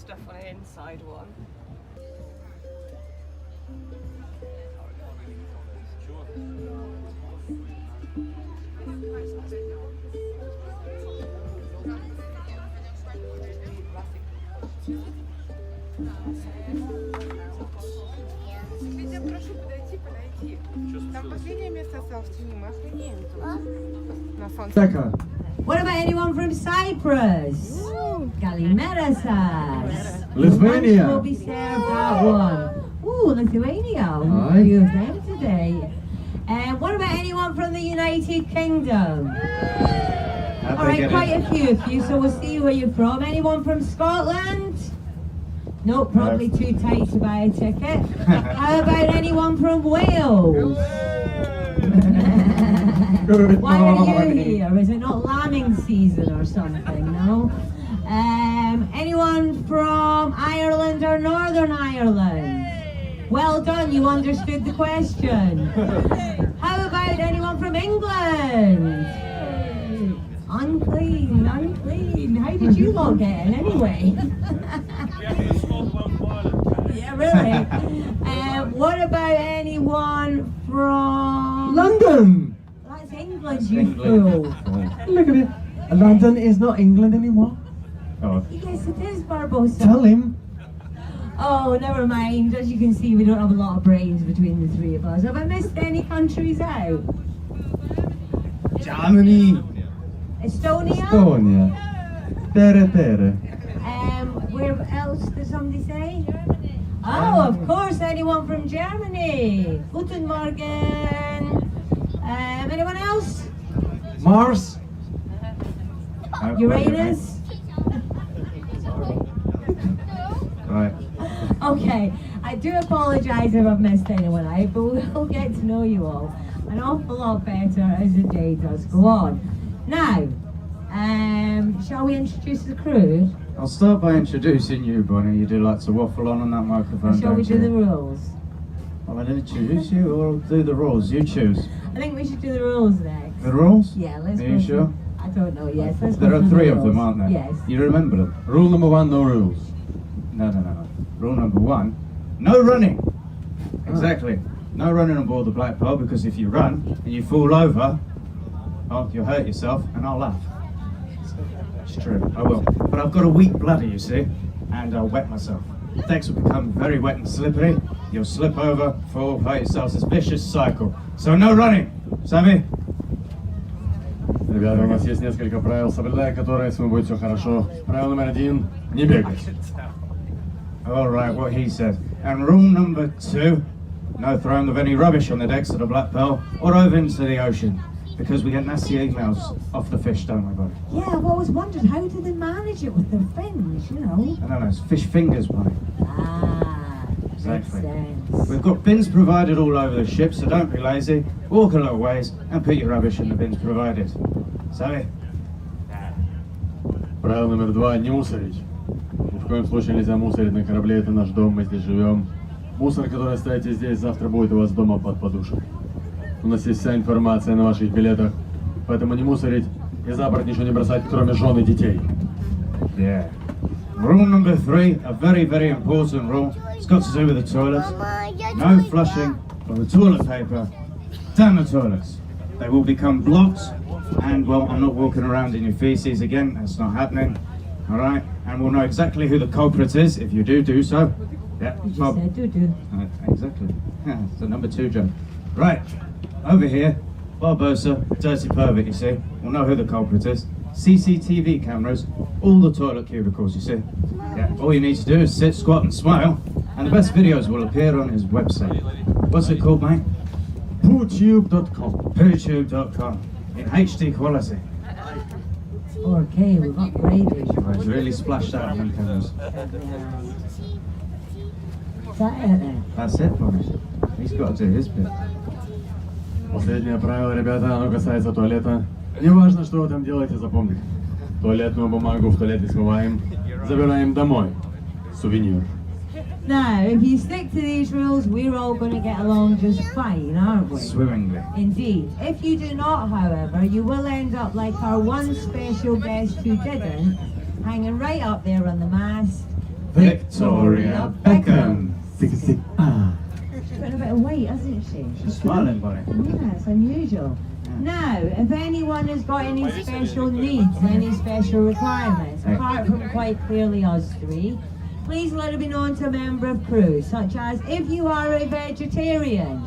stuff on an inside one. Прошу подойти. Там последнее место осталось в тени, мы охренеем тут. На солнце. What about anyone from Cyprus? Kalimera. Lithuania. Will be served that one. Ooh, Lithuania. Aye. A few of them today. What about anyone from the United Kingdom? Alright, quite a few of you, so we'll see where you're from. Anyone from Scotland? Nope, probably too tight to buy a ticket. How about anyone from Wales? Why are you here? Is it not lambing season or something? No? Anyone from Ireland or Northern Ireland? Well done, you understood the question. How about anyone from England? Unclean, unclean. How did you lot get in anyway? Yeah, really. What about anyone from London! That's England, you fool. Look at it. London is not England anymore. Oh. Yes, it is, Barbosa. Tell him. Oh, never mind. As you can see, we don't have a lot of brains between the three of us. Have I missed any countries out? Germany. Estonia? Estonia. Tere. Where else did somebody say? Oh, of course, anyone from Germany. Guten Morgen. Anyone else? Mars. Uranus? Right. Okay, I do apologise if I've missed anyone out, but we'll get to know you all an awful lot better as the day does go on. Now, shall we introduce the crew? I'll start by introducing you, Bonnie. You do like to waffle on that microphone, Shall we don't do you? the rules? Well, I didn't choose you, or do the rules. You choose. I think we should do the rules next. The rules? Yeah, let's Are go you through- sure? I don't know, yes. Let's There go are through the 3 of them, rules. aren't there? Yes. You remember them? Rule number 1, no rules. No. Rule number 1, no running. Exactly. No running on board the Black Pearl, because if you run and you fall over, oh, you'll hurt yourself, and I'll laugh. It's true, I will. But I've got a weak bladder, you see, and I'll wet myself. The decks will become very wet and slippery. You'll slip over, fall, hurt yourself. It's a vicious cycle. So no running, Sammy? Ребята, у нас есть несколько правил, соблюдая которые, с вами будет все хорошо. Правило номер 1 – не бегать. All right, what he said. And rule number 2, no throwing of any rubbish on the decks of the Black Pearl or over into the ocean, because we get nasty emails off the fish, don't we, buddy? Yeah, I've always wondered, how do they manage it with their fins, you know? I don't know, it's fish fingers, buddy. Ah, Exactly. makes sense. We've got bins provided all over the ship, so don't be lazy. Walk a little ways and put your rubbish in the bins provided. Sorry? Правило номер 2 – не мусорить. Ни в коем случае нельзя мусорить на корабле, это наш дом, мы здесь живем. Мусор, который оставите здесь, завтра будет у вас дома под подушкой. У нас есть вся информация на ваших билетах, поэтому не мусорить и за борт ничего не бросать, кроме жен и детей. Yeah. Rule number 3, a very, very important rule. It's got to do with the toilets. No flushing of the toilet paper down the toilets. They will become blocks, and well, I'm not walking around in your feces again. That's not happening. All right, and we'll know exactly who the culprit is if you do so. Yeah, You just Bob. said do. Exactly. Yeah, it's the number 2 joke. Right, over here, Barbosa, dirty pervert, you see. We'll know who the culprit is. CCTV cameras, all the toilet cubicles, you see. Yeah, all you need to do is sit, squat and smile, and the best videos will appear on his website. What's it called, mate? Pootube.com. Pootube.com in HD quality. 4K, we've upgraded. Oh, it's really splashed out on them cameras. Is that it then? That's it, buddy. He's got to do his bit. Последнее правило, ребята, оно касается туалета. Неважно, что вы там делаете, запомните. Туалетную бумагу в туалете смываем, забираем домой. Сувенир. Now, if you stick to these rules, we're all going to get along just fine, aren't we? Swimmingly. Indeed. If you do not, however, you will end up like our one special guest who didn't, hanging right up there on the mast, Victoria Beckham. She's put a bit of weight, hasn't she? She's smiling, Bonnie. Yeah, it's unusual. Now, if anyone has got any special needs, any special requirements, apart from quite clearly us three, please let it be known to a member of crew, such as if you are a vegetarian,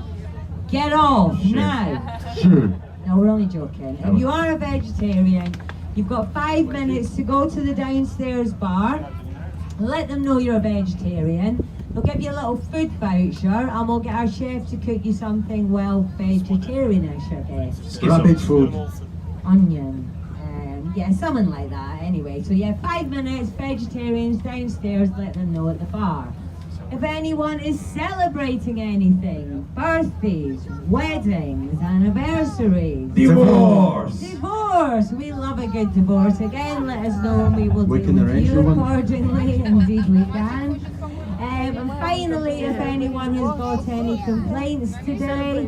get off now. Sure. No, we're only joking. If you are a vegetarian, you've got 5 minutes to go to the downstairs bar, let them know you're a vegetarian. They'll give you a little food voucher and we'll get our chef to cook you something, well, vegetarianish, I guess. Rabbit food. Onion. Yeah, something like that. Anyway, so yeah, 5 minutes, vegetarians downstairs, let them know at the bar. If anyone is celebrating anything, birthdays, weddings, anniversaries. Divorce! Divorce! We love a good divorce. Again, let us know and we will We deal can with arrange you one. accordingly. Indeed we can. And finally, if anyone has got any complaints today,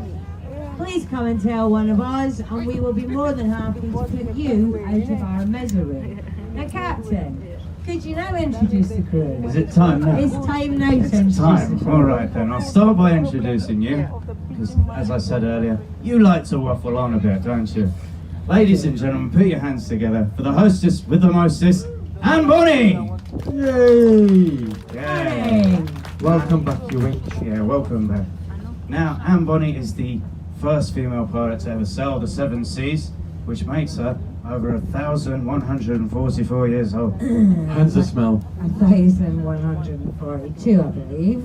please come and tell one of us and we will be more than happy to put you out of our misery. Now, Captain, could you now introduce the crew? Is it time now? It's time now to It's introduce the time. crew. Alright then, I'll start by introducing you. Because, as I said earlier, you like to waffle on a bit, don't you? Ladies and gentlemen, put your hands together for the hostess with the mostest, Anne Bonny! Yay! Yeah. Welcome back, you wench. Yeah, welcome back. Now, Anne Bonny is the first female pirate to ever sail the 7 seas, which makes her over 1,144 years old. Hands the smell. 1,142, I believe.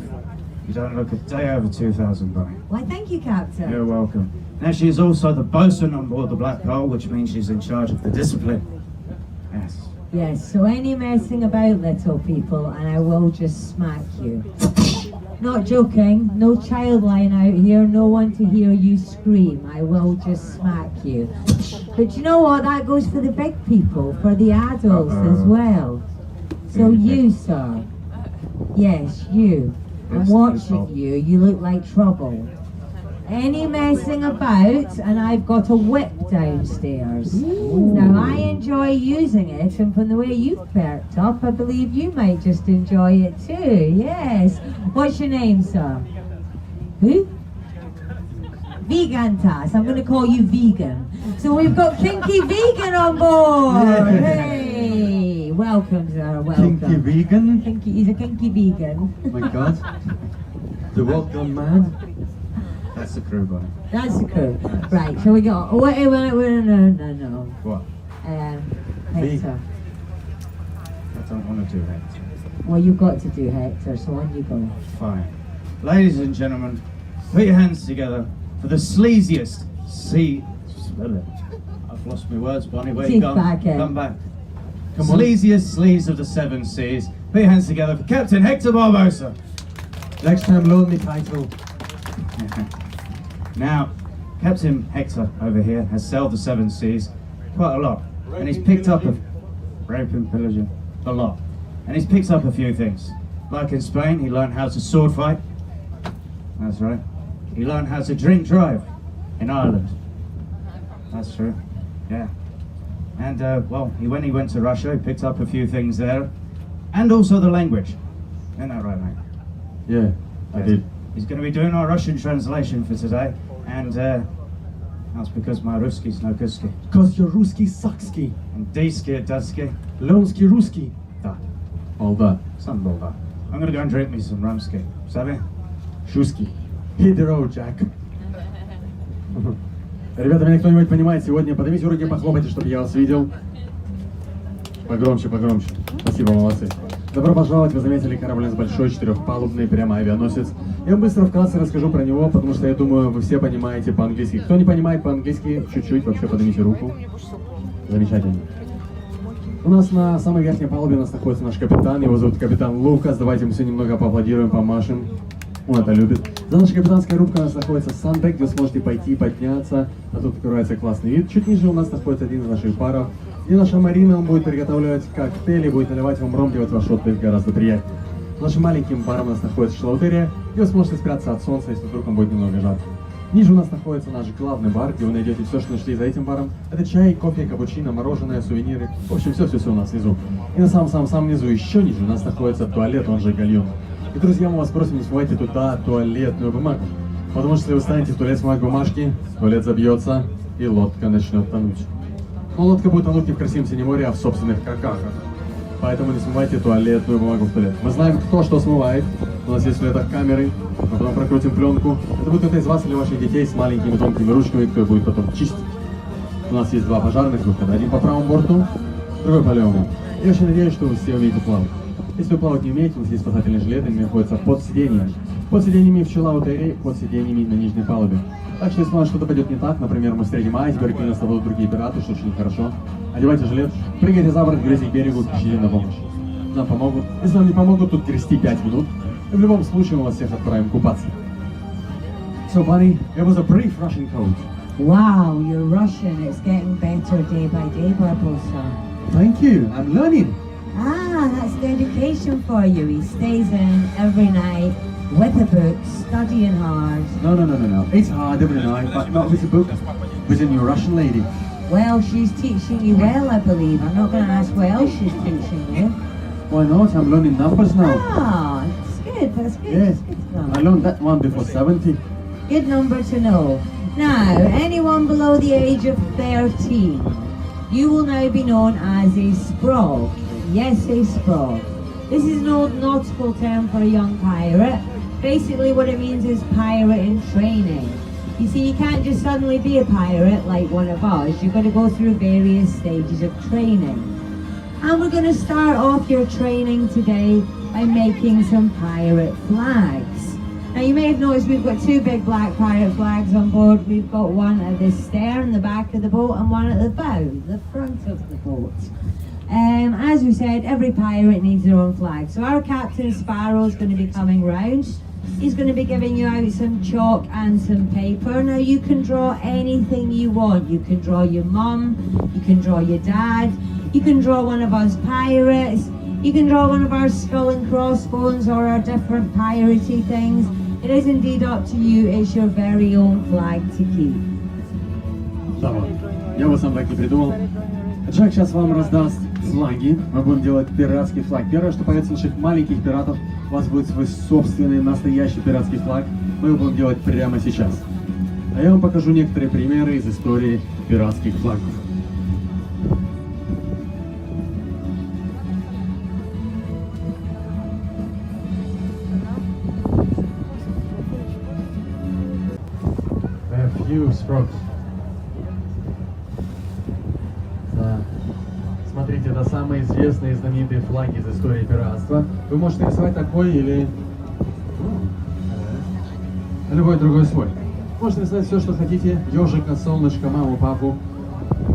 You don't look a day over 2,000, Bonny. Why, thank you, Captain. You're welcome. Now, she is also the bosun on board the Black Pearl, which means she's in charge of the discipline. Yes. Yes, so any messing about, little people, and I will just smack you. Not joking, no child line out here, no one to hear you scream. I will just smack you. But you know what, that goes for the big people, for the adults as well. So you, sir, yes, you, I'm watching you, you look like trouble. Any messing about, and I've got a whip downstairs. Now, I enjoy using it, and from the way you've perked up, I believe you might just enjoy it too. Yes. What's your name, sir? Who? Vegantas. I'm going to call you Vegan. So we've got Kinky Vegan on board. Hey, welcome, sir. Welcome. Kinky vegan? Kinky, he's a kinky vegan. Oh my god. The world gone mad. That's the crew, Bonny. That's the crew. Right, shall we go? Oh, wait, no. What? Hector. I don't want to do that. Well, you've got to do Hector, so on you go. Fine. Ladies and gentlemen, put your hands together for the sleaziest sea... I've lost my words, Bonny. Where you Teeth gone? back in. Come back. Come on. Sleaziest sleaze of the 7 seas. Put your hands together for Captain Hector Barbosa. Next time, loan me title. Now, Captain Hector over here has sailed the 7 seas quite a lot. And he's picked up a... Raping, pillaging, a lot. And he's picked up a few things. Like in Spain, he learned how to sword fight. That's right. He learned how to drink drive in Ireland. That's true. Yeah. And, when he went to Russia, he picked up a few things there. And also the language. Isn't that right, mate? Yeah, I did. He's going to be doing our Russian translation for today. And, that's because my Ruski's no guski. Cause you're Ruski Sakski. And Diski, Dusky. Lonski Ruski. Da. All that. Some all that. I'm going to go and drink me some rumski. Sabi? Шуски. Hit the road, Jack. Ребята, меня кто-нибудь понимает сегодня? Поднимите руки, похлопайте, чтобы я вас видел. Погромче, погромче. Спасибо, молодцы. Добро пожаловать, вы заметили, корабль с большой, 4-палубный, прямо авианосец. Я быстро вкратце расскажу про него, потому что я думаю, вы все понимаете по-английски. Кто не понимает по-английски, чуть-чуть, вообще поднимите руку. Замечательно. У нас на самой верхней палубе у нас находится наш капитан, его зовут капитан Лукас. Давайте ему все немного поаплодируем, помашем. Он это любит. За нашей капитанской рубкой у нас находится сандек, где вы сможете пойти, подняться, а тут открывается классный вид. Чуть ниже у нас находится один из наших баров. И наша Марина, он будет приготавливать коктейли, будет наливать вам ром, делать ваш отдых гораздо приятнее. Нашим маленьким баром у нас находится шлаутерия, где вы сможете спрятаться от солнца, если вдруг он будет немного жарко. Ниже у нас находится наш главный бар, где вы найдете все, что нашли за этим баром. Это чай, кофе, капучино, мороженое, сувениры. В общем, все у нас внизу. И на самом низу, еще ниже, у нас находится туалет, он же гальюн. И, друзья, мы вас просим, не забывайте туда туалетную бумагу. Потому что если вы станете в туалет снимать бумажки, туалет забьется и лодка начнет тонуть. Но лодка будет тонуть не в красивом синем море, а в собственных какахах. Поэтому не смывайте туалетную бумагу в туалет. Мы знаем, кто что смывает. У нас есть в туалетах камеры. Мы потом прокрутим пленку. Это будет кто-то из вас или ваших детей с маленькими тонкими ручками, кто будет потом чистить. У нас есть два пожарных выхода. Один по правому борту, другой по левому. Я очень надеюсь, что вы все умеете плавать. Если вы плавать не умеете, у нас есть спасательные жилеты, они находятся под сиденьями. Под сиденьями в чиллаут-эре, под сиденьями на нижней палубе. Так что если у нас что-то пойдет не так, например, мы встретим айсберг или нас нападут другие пираты, что очень нехорошо, одевайте жилет, прыгайте за борт, грязите к берегу, ищите на помощь. Нам помогут. Если нам не помогут, тут грести 5 минут. И в любом случае мы вас всех отправим купаться. So, Bunny, it was a brief Russian code. Wow, you're Russian. It's getting better day by day, Barbosa. Thank you, I'm learning. Ah, that's dedication for you. He stays in every night with a book, studying hard. No. It's hard every night, but not with a book. With a new Russian lady. Well, she's teaching you well, I believe. I'm not going to ask what else she's teaching you. Why not? I'm learning numbers now. Ah, that's good. That's good. Yes, That's good to know. I learned that one before 70. Good number to know. Now, anyone below the age of 13, you will now be known as a sprog. Yes, a sprog. This is an old nautical term for a young pirate. Basically what it means is pirate in training. You see, you can't just suddenly be a pirate like one of us. You've got to go through various stages of training. And we're going to start off your training today by making some pirate flags. Now you may have noticed we've got two big black pirate flags on board. We've got one at the stern, the back of the boat, and one at the bow, the front of the boat. As we said, every pirate needs their own flag. So our Captain Sparrow is going to be coming round. He's going to be giving you out some chalk and some paper. Now you can draw anything you want. You can draw your mum, you can draw your dad, you can draw one of us pirates, you can draw one of our skull and crossbones or our different piratey things. It is indeed up to you. It's your very own flag to keep. Да вот, я вот сам так не придумал. Джек сейчас вам раздаст флаги. Мы будем делать пиратский флаг. Первое, что появится наших маленьких пиратов, у вас будет свой собственный настоящий пиратский флаг. Мы его будем делать прямо сейчас. А я вам покажу некоторые примеры из истории пиратских флагов. A few strokes. Да. Смотрите, это самые известные и знаменитые флаги из истории пиратства. Вы можете рисовать такой или любой другой свой. Можете рисовать все, что хотите. Ежика, солнышко, маму, папу,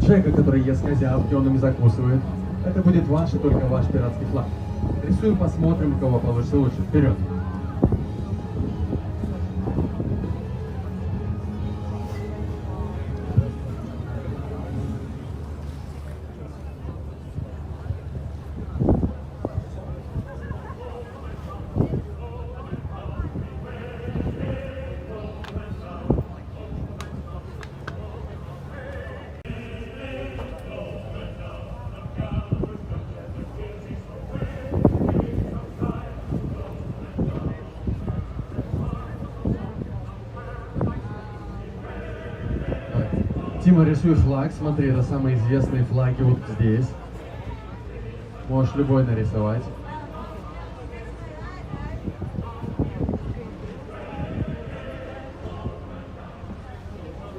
Джека, который ест козявки, он ими закусывает. Это будет ваш и только ваш пиратский флаг. Рисуем, посмотрим, у кого получится лучше. Вперед! Тима, рисуй флаг. Смотри, это самые известные флаги вот здесь. Можешь любой нарисовать.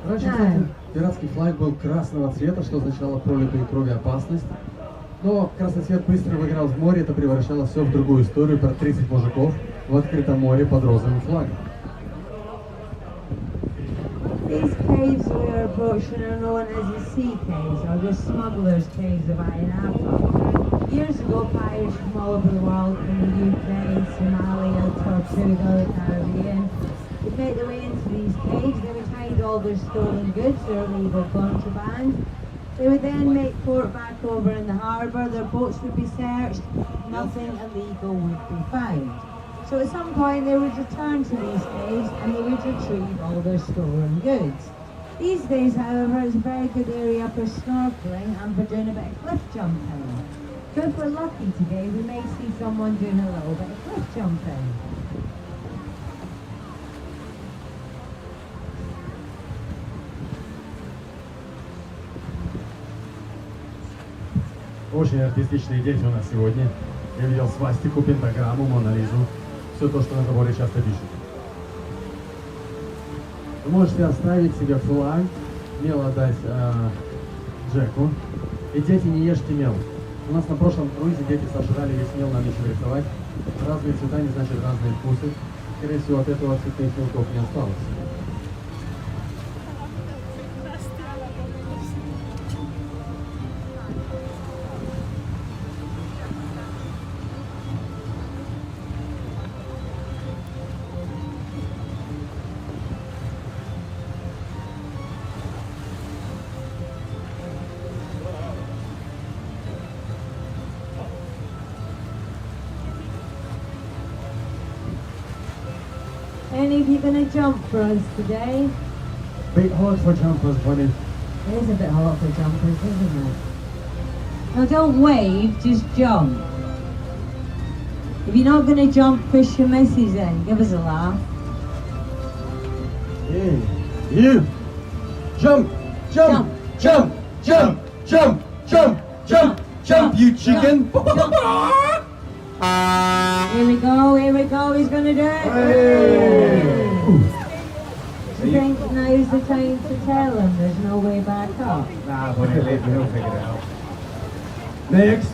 Раньше, кстати, пиратский флаг был красного цвета, что означало пролитую кровью опасность. Но красный цвет быстро выиграл в море, это превращало все в другую историю про 30 мужиков в открытом море под розовым флагом. These caves we are approaching are known as the sea caves, or the smugglers' caves of Ayia Napa. Years ago, pirates from all over the world, from the UK, Somalia, Tortuga, the Caribbean, would make their way into these caves. They would hide all their stolen goods, their illegal contraband. They would then make port back over in the harbour, their boats would be searched, nothing illegal would be found. So at some point they would return to these caves and they would retrieve all their stolen goods. These days, however, is a very good area for snorkeling and for doing a bit of cliff jumping. So if we're lucky today, we may see someone doing a little bit of cliff jumping. Очень артистичные дети у нас сегодня. Я видел свастику, пентаграмму, Монолизу. Все то, что на заборе часто пишут. Вы можете оставить себе флаг, мел отдать Джеку. И дети, не ешьте мел. У нас на прошлом круизе дети сожрали весь мел, нам нечего рисовать. Разные цвета не значит разные вкусы. Скорее всего, от этого цветных мелков не осталось. Any of you going to jump for us today? Bit hard for jumpers, but It is a bit hot for jumpers, isn't it? Now don't wave, just jump. If you're not going to jump, push your missus in. Give us a laugh. Hey, you! Jump! Jump! Jump! Jump! Jump! Jump! Jump! Jump, you chicken! Here we go, he's going to do it. Hey. Do you think now's the time to tell him there's no way back up? Nah, but he'll figure it out. Next!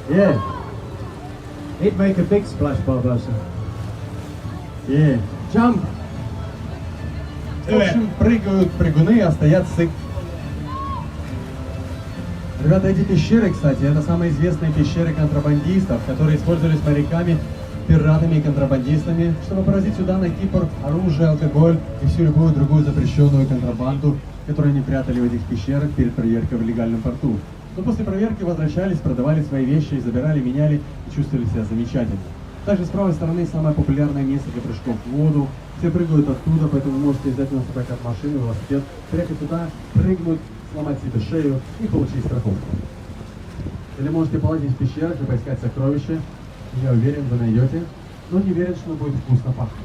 Yeah, He'd make a big splash, Barbosa. yeah. Jump! В общем, прыгают прыгуны, а стоят сык. Ребята, эти пещеры, кстати, это самые известные пещеры контрабандистов, которые использовались моряками, пиратами и контрабандистами, чтобы поразить сюда на Кипр оружие, алкоголь и всю любую другую запрещенную контрабанду, которую они прятали в этих пещерах перед проверкой в легальном порту. Но после проверки возвращались, продавали свои вещи, забирали, меняли и чувствовали себя замечательно. Также с правой стороны самое популярное место для прыжков в воду. Все прыгают оттуда, поэтому вы можете взять на прокат машину, велосипед, приехать туда, прыгнуть, сломать себе шею и получить страховку. Или можете полазить в пещерах и поискать сокровища. Я уверен, вы найдете, но не уверен, что будет вкусно пахнуть.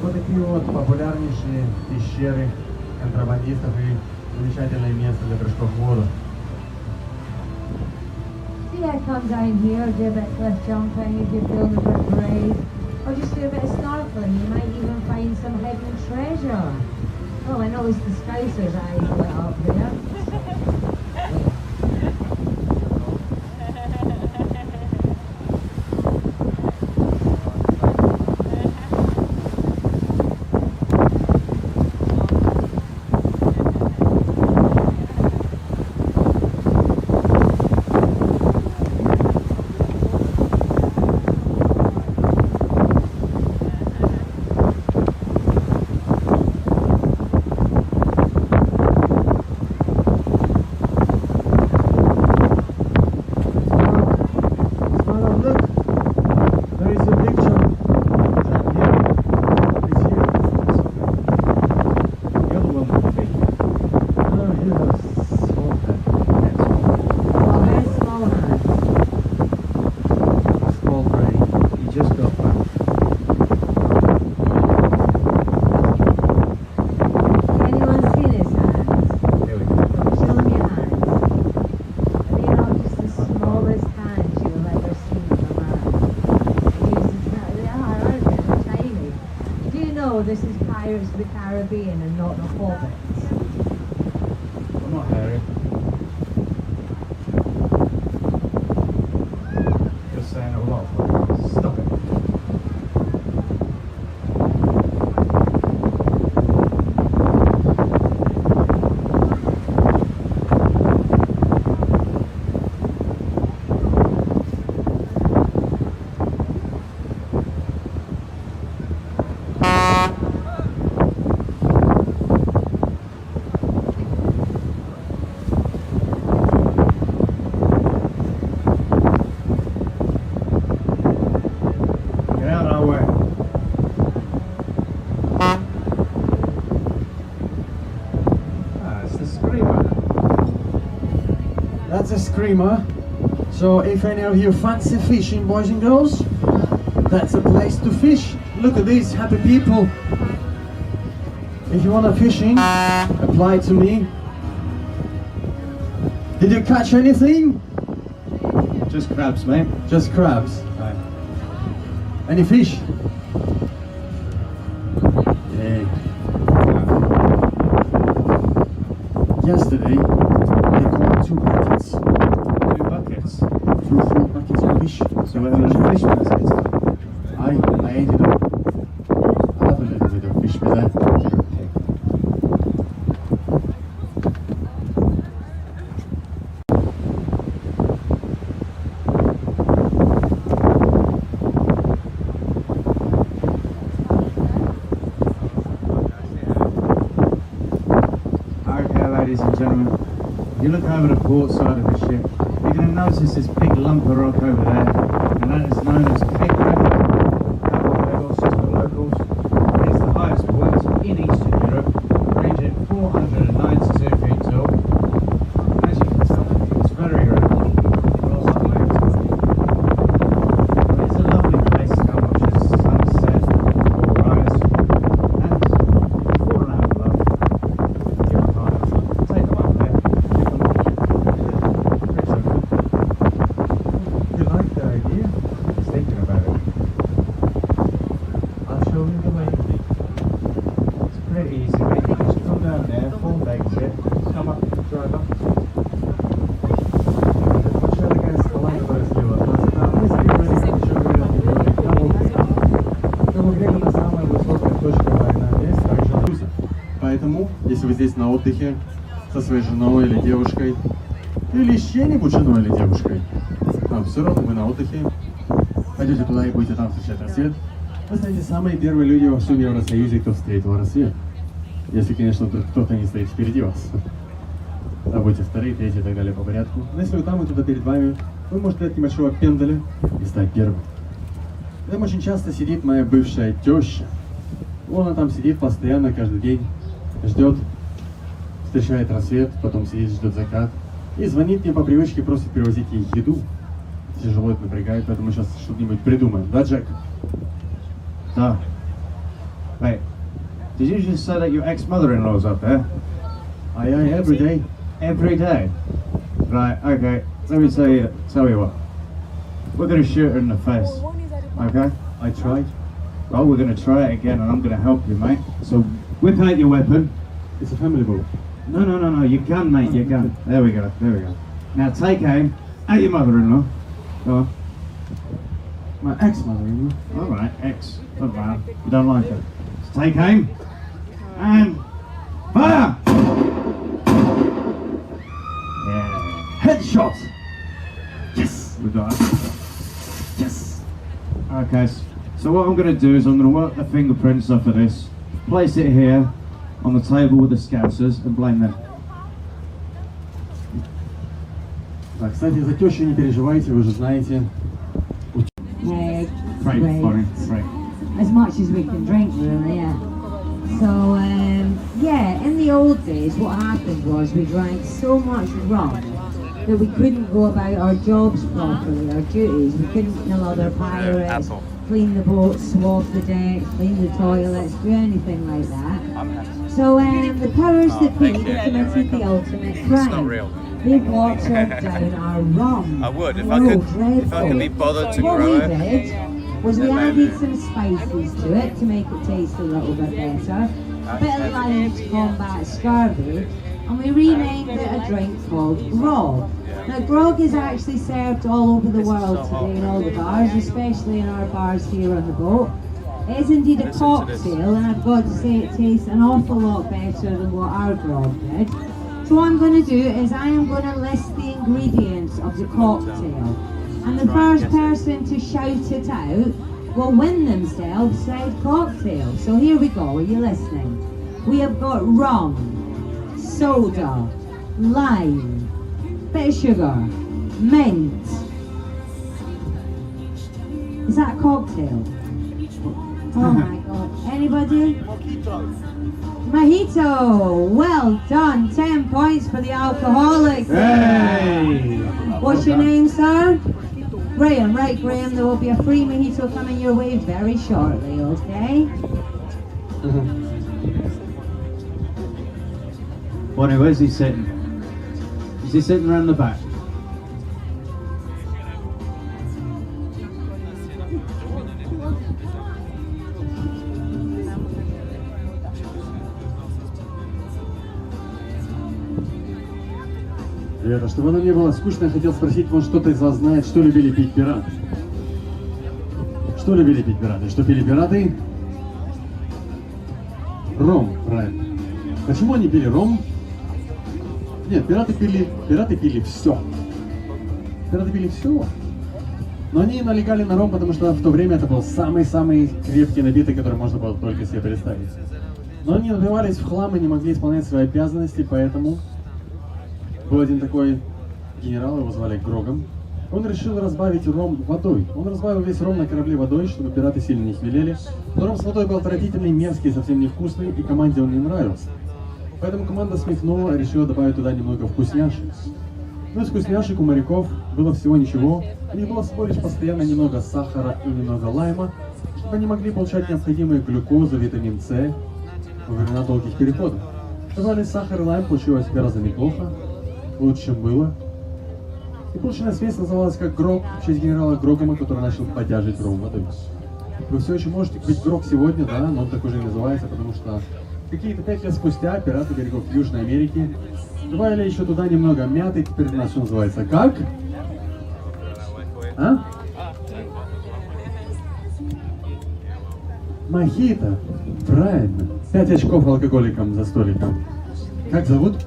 Вот такие вот популярнейшие пещеры контрабандистов и замечательное место для прыжков в воду. See, I come down here, do a bit of cliff jumping if you're feeling a bit brave, or just do a bit of snorkeling. You might even find some hidden treasure. Oh, I noticed the Scouser's eyes lit up there. this is Pirates of the Caribbean and not The Hobbit. I'm not Harry. You're saying a lot. Stop it. That's a screamer. So if any of you fancy fishing, boys and girls, that's a place to fish. Look at these happy people. If you want to fishing, apply to me. Did you catch anything? Just crabs, mate. Just crabs. Right. Any fish? Yeah. Yesterday, they caught 2 buckets. 2 buckets? 2 full buckets of fish. So where was the fish baskets? I ate it up. I have a little bit of fish with that. Okay, ladies and gentlemen, if you look over the port side of the ship, you're going to notice this big lump of rock over there, and that is known as Cape Greco. To the locals. It's the highest point in Eastern Europe, ranging 492 feet tall. As you can tell, it's very round. Rolls up lanes. It's a lovely place to come watch the sunset or rise, and fall in love. Give them high. Take them up there. Give them off. Pretty good. You like the idea? Just thinking about it. I'll show you the way. It's pretty easy, mate. You just come down there, full exit, come up, drive up. Поэтому, если вы здесь на отдыхе со своей женой или девушкой, или с чьей-нибудь женой или девушкой, но все равно вы на отдыхе, пойдете туда и будете там встречать рассвет, вы станете самые первые люди во всем Евросоюзе, кто встретил рассвет. Если, конечно, вдруг кто-то не стоит впереди вас. А будете вторые, третьи и так далее по порядку. Но если вы там и кто-то перед вами, вы можете дать небольшого пендаля и стать первым. Там очень часто сидит моя бывшая теща. Она там сидит постоянно, каждый день, ждет, встречает рассвет, потом сидит, ждет закат. И звонит мне по привычке, просит привозить ей еду. Тяжело это напрягает, поэтому сейчас что-нибудь придумаем. Да, Джек? So, wait, did you just say that your ex-mother-in-law's up there? Aye, every day. Every day? Right, okay, let me tell you what. We're going to shoot her in the face, okay? I tried. Well, we're going to try it again and I'm going to help you, mate. So, whip out your weapon. It's a family boat. No, your gun, mate, your gun. There we go. Now take aim at your mother-in-law. Go on. My ex-mother-in-law. Alright, X. Doesn't matter. You don't like it. So take aim. And fire! Yeah. Headshot! Yes! We got it. Yes! Okay, so what I'm going to do is I'm going to work the fingerprints off of this, place it here on the table with the scousers and blame them. Так, кстати, за тещу не переживайте, вы же знаете. Yeah, Great, funny, great. as much as we can drink, really, yeah. So, yeah, in the old days, what happened was we drank so much rum that we couldn't go about our jobs properly, our duties. We couldn't kill other pirates, clean the boats, swab the decks, clean the toilets, do anything like that. So, the powers that be committed the ultimate crime. They watered down our rum. I would if Oh, I could dreadful. be bothered to What grow we it. did was we added some spices to it to make it taste a little bit better, a bit of lime to combat scurvy, and we renamed it a drink called grog. Now grog is actually served all over the world today in all the bars, especially in our bars here on the boat. It is indeed a cocktail, and I've got to say it tastes an awful lot better than what our grog did. So what I'm going to do is I am going to list the ingredients of the cocktail, and the first person to shout it out will win themselves said cocktail. So here we go, are you listening? We have got rum, soda, lime, bit of sugar, mint. Is that a cocktail? Oh my god. Anybody? Mojito. Well done. 10 points for the alcoholics. Hey! What's your name, sir? Graham. Right, Graham. There will be a free mojito coming your way very shortly, okay? Bonnie, where's he sitting? Is he sitting around the back? Ребята, чтобы нам не было скучно, я хотел спросить, может кто-то из вас знает, что любили пить пираты? Что любили пить пираты? Что пили пираты? Ром, правильно. Почему они пили ром? Нет, пираты пили все. Пираты пили все. Но они налегали на ром, потому что в то время это был самый-самый крепкий напиток, который можно было только себе представить. Но они напивались в хлам и не могли исполнять свои обязанности, поэтому был один такой генерал, его звали Грогом. Он решил разбавить ром водой. Он разбавил весь ром на корабле водой, чтобы пираты сильно не хмелели. Но ром с водой был отвратительный, мерзкий, совсем невкусный, и команде он не нравился. Поэтому команда смехнула и решила добавить туда немного вкусняшек. Ну, из вкусняшек у моряков было всего ничего. У них было всего лишь постоянно немного сахара и немного лайма, чтобы они могли получать необходимые глюкозу, витамин С во времена долгих переходов. Добавили сахар и лайм, получилось гораздо неплохо, лучше, чем было. И полученная смесь называлась как Грок, в честь генерала Грогома, который начал подтяжить ром водой. Вы все еще можете пить Грок сегодня, да, но он так уже и называется, потому что какие-то 5 лет спустя пираты берегов Южной Америки добавили еще туда немного мяты, теперь у нас все называется как? А? Мохито. Правильно. 5 очков алкоголикам за столиком. Как зовут?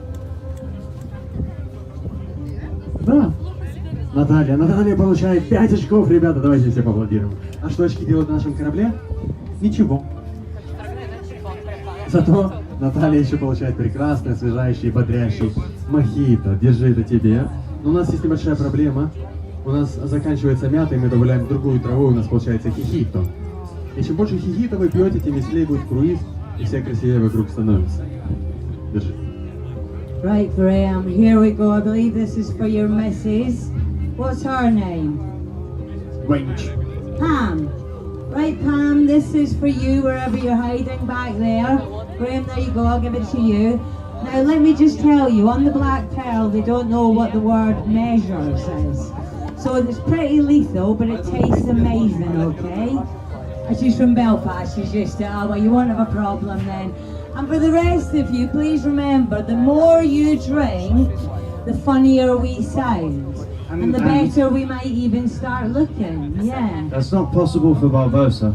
Да. Наталья. Наталья получает 5 очков, ребята, давайте все поаплодируем. А что очки делают на нашем корабле? Ничего. Зато Наталья еще получает прекрасный, освежающий, бодрящий мохито. Держи это тебе. Но у нас есть небольшая проблема. У нас заканчивается мята, и мы добавляем другую траву, и у нас получается хихито. И чем больше хихито вы пьете, тем веселее будет круиз, и все красивее вокруг становится. Держи. Right, Graham, here we go. I believe this is for your missus. What's her name? Range. Pam. Right, Pam, this is for you wherever you're hiding back there. Graham, there you go, I'll give it to you. Now, let me just tell you, on the Black Pearl, they don't know what the word measures is. So it's pretty lethal, but it tastes amazing, okay? She's from Belfast, she's just, well, you won't have a problem then. And for the rest of you, please remember, the more you drink, the funnier we sound. And the better we might even start looking, yeah. That's not possible for Barbosa.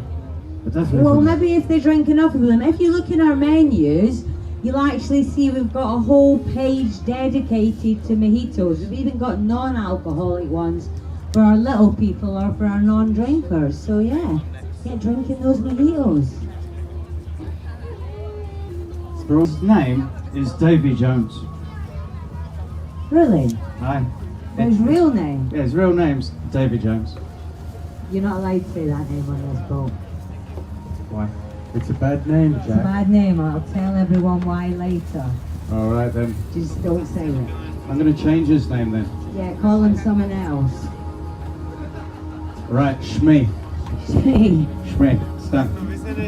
But definitely Well, for maybe if they drink enough of them. If you look in our menus, you'll actually see we've got a whole page dedicated to mojitos. We've even got non-alcoholic ones for our little people or for our non-drinkers. So yeah, get drinking those mojitos. His name is Davy Jones. Really? Aye. His real name? Yeah, his real name's Davy Jones. You're not allowed to say that name on this boat. Why? It's a bad name, It's a Jack. bad name. I'll tell everyone why later. Alright then. Just don't say it. I'm gonna change his name then. Yeah, call him someone else. Right, Shmee. Shmee. Shmee. Stand.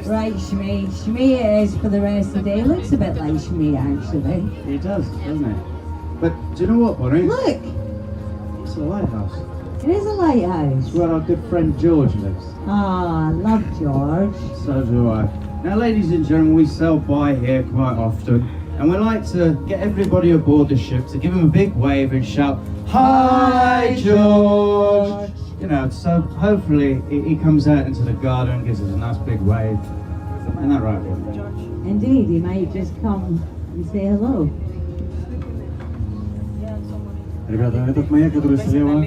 Right, Shmee. Shmee it is for the rest of the day. Looks a bit like Shmee, actually. He does, doesn't he? But do you know what, Bonnie? Look! It's a lighthouse. It is a lighthouse. Where our good friend George lives. Ah, love George. So do I. Now, ladies and gentlemen, we sail by here quite often, and we like to get everybody aboard the ship to give him a big wave and shout, "Hi, George!" You know, so hopefully he comes out into the garden and gives us a nice big wave. Isn't that right, George? Indeed, he might just come and say hello. Ребята, этот маяк, который слева,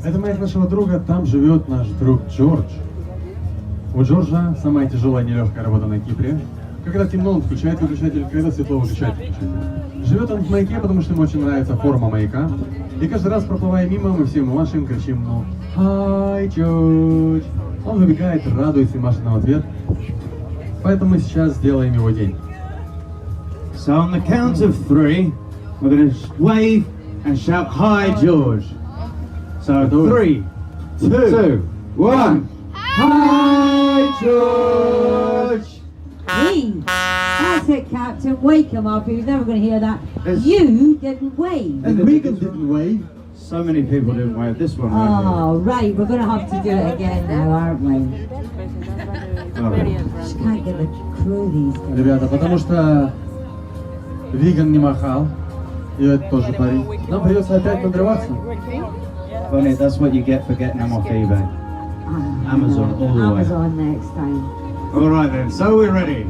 это маяк нашего друга, там живет наш друг Джордж. У Джорджа самая тяжелая нелегкая работа на Кипре. Когда темно, он включает выключатель, когда светло, выключает выключатель. Живет он в маяке, потому что ему очень нравится форма маяка. И каждый раз, проплывая мимо, мы все ему машем, кричим ему «Hi, Джордж!». Он выбегает, радуется и машет нам в ответ. Поэтому мы сейчас сделаем его день. So on the count of 3, we're going to wave and shout, "Hi, George!" So 3, 2, 1. Hi, George! Hey, that's it, Captain. Wake him up. He was never going to hear that. Yes. You didn't wave. And Regan didn't wave. So many people didn't wave. This one Oh, right. We're going to have to do it again now, aren't we? Just can't get the crew these days. Ребята, потому что Виган не махал, и это тоже парень. Нам придется опять надрываться. Bonnie, that's what you get for getting them off eBay. Amazon all the way. Amazon next time. All right then, so we're ready.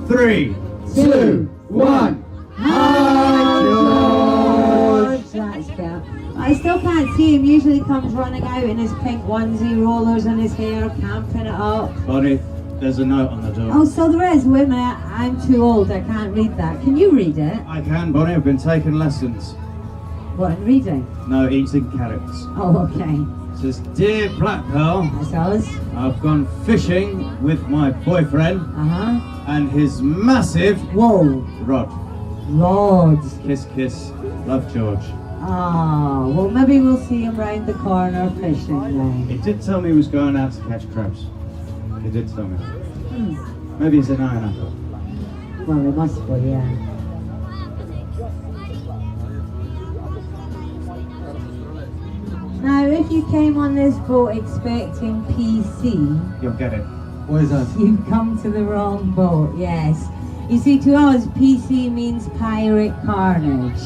3, 2, 1. Hi, George! That's fair. I still can't see him. Usually comes running out in his pink onesie, rollers in his hair, camping it up. Bonnie, there's a note on the door. Oh, so there is. Wait a minute. I'm too old. I can't read that. Can you read it? I can, Bonnie, I've been taking lessons. What, in reading? No, eating carrots. Oh, okay. It says, "Dear Black Pearl, That's us. I've gone fishing with my boyfriend Uh-huh. and his massive Whoa. rod. Rods. Kiss, kiss. Love, George." Ah, well, maybe we'll see him round the corner fishing then. He did tell me he was going out to catch crabs. He did tell me. Maybe he's an Ayia Napa. Well, it must be, yeah. Now, if you came on this boat expecting PC, You'll get it. What is that? you've come to the wrong boat, yes. You see, to us, PC means pirate carnage.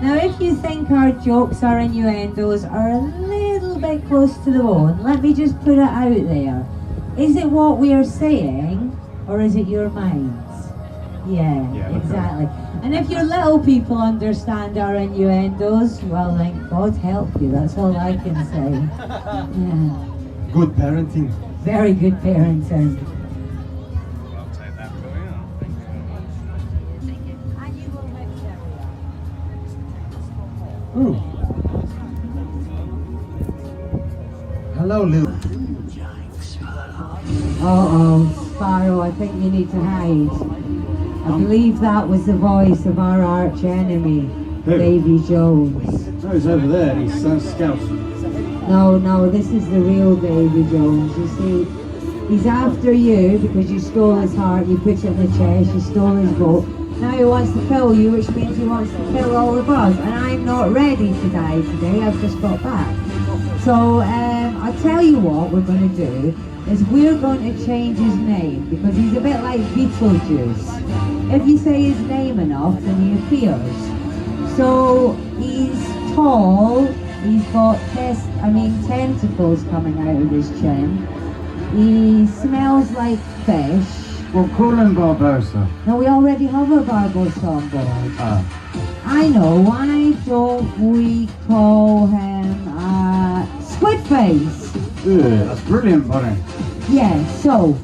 Now, if you think our jokes or innuendos are a little bit close to the bone, let me just put it out there. Is it what we are saying, or is it your minds? Yeah, Yeah, exactly. And if your little people understand our innuendos, well, then God help you, that's all I can say. Yeah. Good parenting. Very good parenting. I'll take that for you. Oh. Hello, little. Uh-oh, Sparrow, I think you need to hide. I believe that was the voice of our arch enemy, Who? Davy Jones. No, he's over there. He's Scout. No, this is the real Davy Jones. You see, he's after you because you stole his heart, you put it in the chest, you stole his boat. Now he wants to kill you, which means he wants to kill all of us. And I'm not ready to die today, I've just got back. So, I'll tell you what we're going to do, is we're going to change his name, because he's a bit like Beetlejuice. If you say his name enough, then he appears. So, he's tall, he's got tentacles coming out of his chin. He smells like fish. Well, call him Barbosa. No, we already have a Barbosa on board. Ah. I know, why don't we call him Squidface? Yeah, that's brilliant, Bonnie. Yeah, so,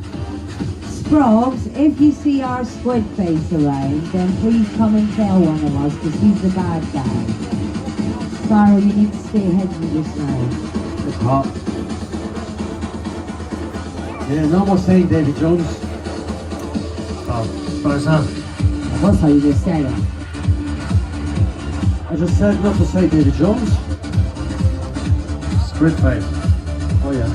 Sprogs, if you see our Squidface around, then please come and tell one of us, because he's the bad guy. Sparrow, you need to stay hidden just now. It's hot. Yeah, no more saying Davy Jones. Barbosa. That's how you just said it. I just said not to say Davy Jones. Squidface. Oh yeah.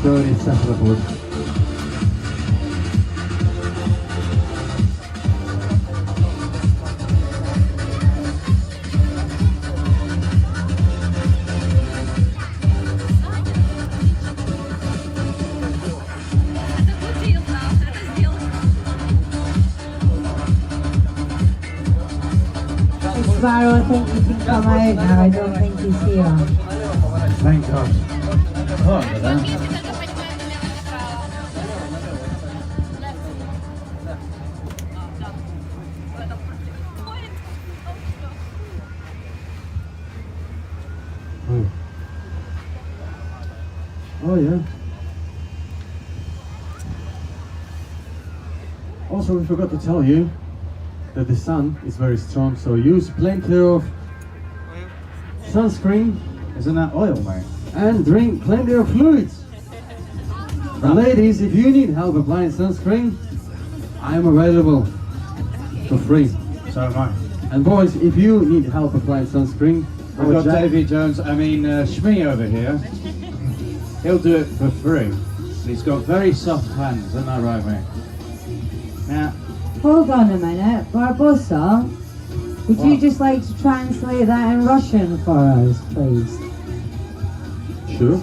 Dirty cephalopods. don't think he can come out now. I don't think he's here. Thank God. Oh, look at that. Oh yeah. Also, we forgot to tell you that the sun is very strong, so use plenty of sunscreen. Isn't that oil, mate? And drink plenty of fluids. And ladies, if you need help applying sunscreen, I am available for free. So am I. And boys, if you need help applying sunscreen, I've got Davy Jones, Shmee over here. He'll do it for free. He's got very soft hands, isn't that right, mate? Now, Hold on a minute, Barbosa. Would you just like to translate that in Russian for us, please? Sure.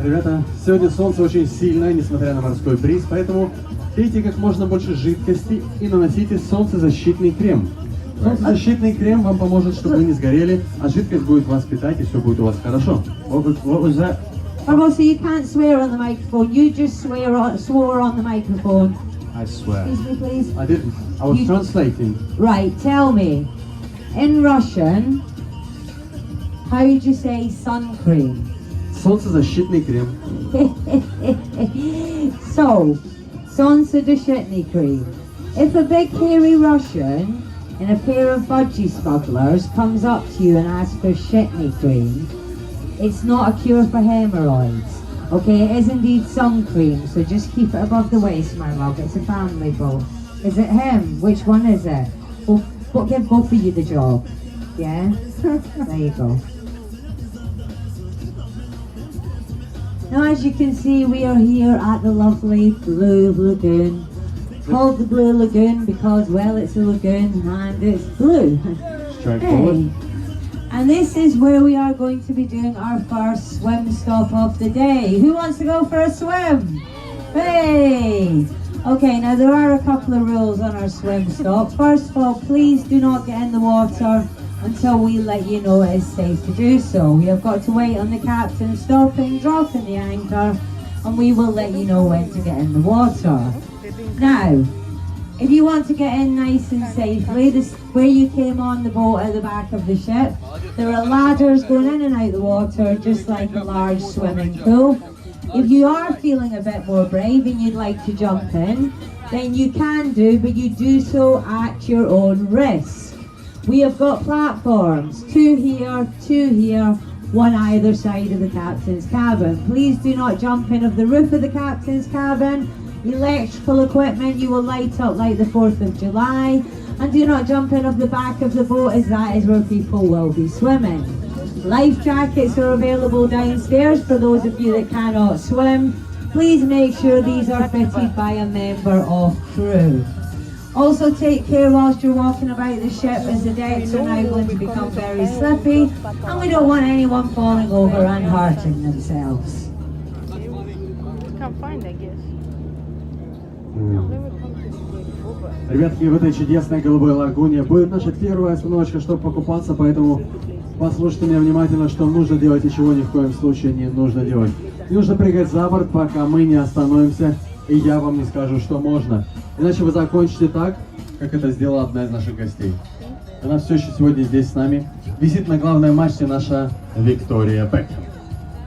Ребята, сегодня солнце очень сильное, несмотря на морской бриз, поэтому пейте как можно больше жидкости и наносите солнцезащитный крем. Солнцезащитный крем вам поможет, чтобы вы не сгорели, а жидкость будет вас питать и все будет у вас хорошо. what was that? Barbosa, you can't swear on the microphone. You just swore on the microphone. I swear. Excuse me, please. I didn't. I was You- translating. Right, tell me. In Russian, how would you say sun cream? Солнцезащитный крем. So, солнцезащитный cream. If a big hairy Russian in a pair of budgie smugglers comes up to you and asks for shitney cream, it's not a cure for hemorrhoids. Okay, it is indeed sun cream, so just keep it above the waist, my love. It's a family boat. Is it him? Which one is it? We'll give both of you the job. Yeah? There you go. Now, as you can see, we are here at the lovely Blue Lagoon. Called the Blue Lagoon because, well, it's a lagoon and it's blue. Straightforward. Hey. And this is where we are going to be doing our first swim stop of the day. Who wants to go for a swim? Hey! Okay, now there are a couple of rules on our swim stop. First of all, please do not get in the water until we let you know it is safe to do so. We have got to wait on the captain stopping, dropping the anchor, and we will let you know when to get in the water. Now, if you want to get in nice and safely, this where you came on the boat at the back of the ship, there are ladders going in and out the water, just like a large swimming pool. If you are feeling a bit more brave and you'd like to jump in, then you can do, but you do so at your own risk. We have got platforms, two here, one either side of the captain's cabin. Please do not jump in of the roof of the captain's cabin. Electrical equipment you will light up like the 4th of July, and do not jump in of the back of the boat, as that is where people will be swimming. Life jackets are available downstairs for those of you that cannot swim. Please make sure these are fitted by a member of crew. Also take care whilst you're walking about the ship, as the decks are now going to become very slippy and we don't want anyone falling over and hurting themselves. Can't find, I guess. Ребятки, в этой чудесной голубой лагуне будет наша первая остановочка, чтобы покупаться, поэтому послушайте меня внимательно, что нужно делать и чего ни в коем случае не нужно делать. Не нужно прыгать за борт, пока мы не остановимся, и я вам не скажу, что можно. Иначе вы закончите так, как это сделала одна из наших гостей. Она все еще сегодня здесь с нами. Висит на главной мачте наша Виктория Бекхэм.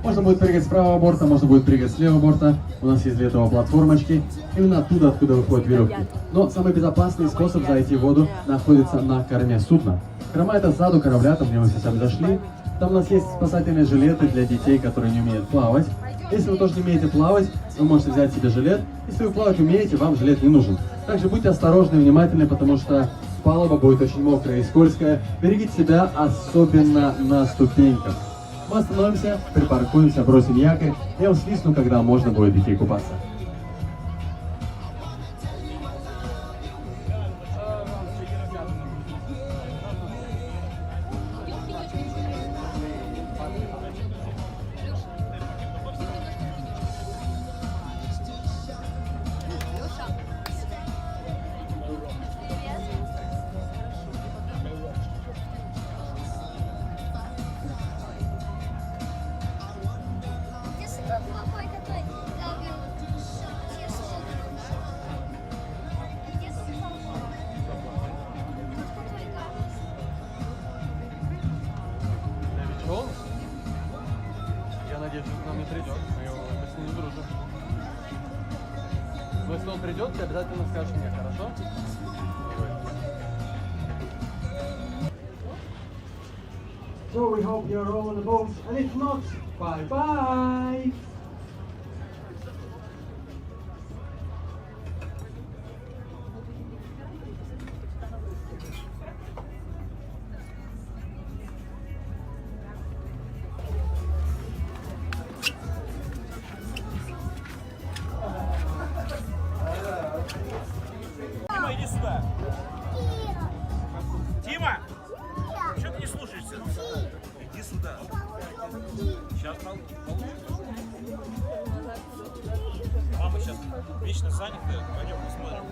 Можно будет прыгать с правого борта, можно будет прыгать с левого борта. У нас есть для этого платформочки, именно оттуда, откуда выходят веревки. Но самый безопасный способ зайти в воду находится на корме судна. Корма — это сзаду корабля, там где мы сейчас зашли. Там у нас есть спасательные жилеты для детей, которые не умеют плавать. Если вы тоже не умеете плавать, вы можете взять себе жилет. Если вы плавать умеете, вам жилет не нужен. Также будьте осторожны и внимательны, потому что палуба будет очень мокрая и скользкая. Берегите себя, особенно на ступеньках. Мы остановимся, припаркуемся, бросим якорь. Я вам свистну, когда можно будет идти купаться. если он к нам не придет, мы с ним не дружим. Но если он придет, ты обязательно скажешь мне, хорошо? So we hope you're all on the boat, and if not, bye-bye! Тима, иди сюда. Тима! Что ты не слушаешься? Иди сюда. Сейчас получится. Мама сейчас вечно занята. Пойдем посмотрим.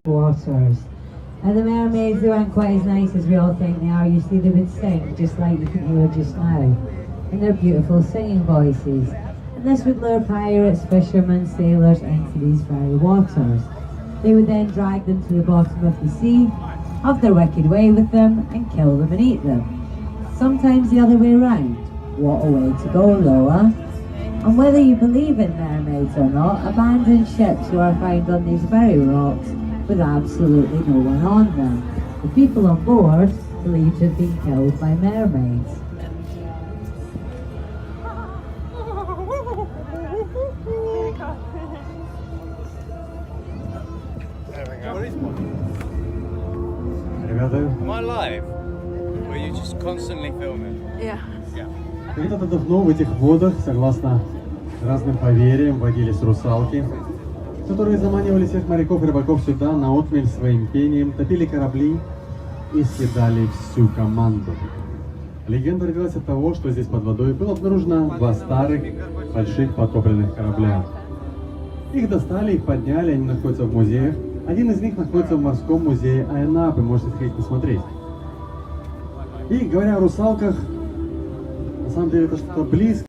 Waters. And the mermaids, they weren't quite as nice as we all think they are. You see, they would sing just like you can hear just now. And they're beautiful singing voices. And this would lure pirates, fishermen, sailors into these very waters. They would then drag them to the bottom of the sea, have their wicked way with them, and kill them and eat them. Sometimes the other way round. What a way to go, Loa. And whether you believe in mermaids or not, abandoned ships were found on these very rocks with absolutely no one on them. The people on board believed to have been killed by mermaids. Ребята, Am I live? Or are you just constantly filming? когда-то давно в этих водах, согласно разным поверьям, водились русалки, которые заманивали всех моряков и рыбаков сюда на отмель своим пением, топили корабли и съедали всю команду. Легенда родилась от того, что здесь под водой было обнаружено два старых, больших потопленных корабля. Их достали, их подняли, они находятся в музеях. Один из них находится в морском музее Ayia Napa, можете сходить посмотреть. И говоря о русалках, на самом деле это что-то близкое.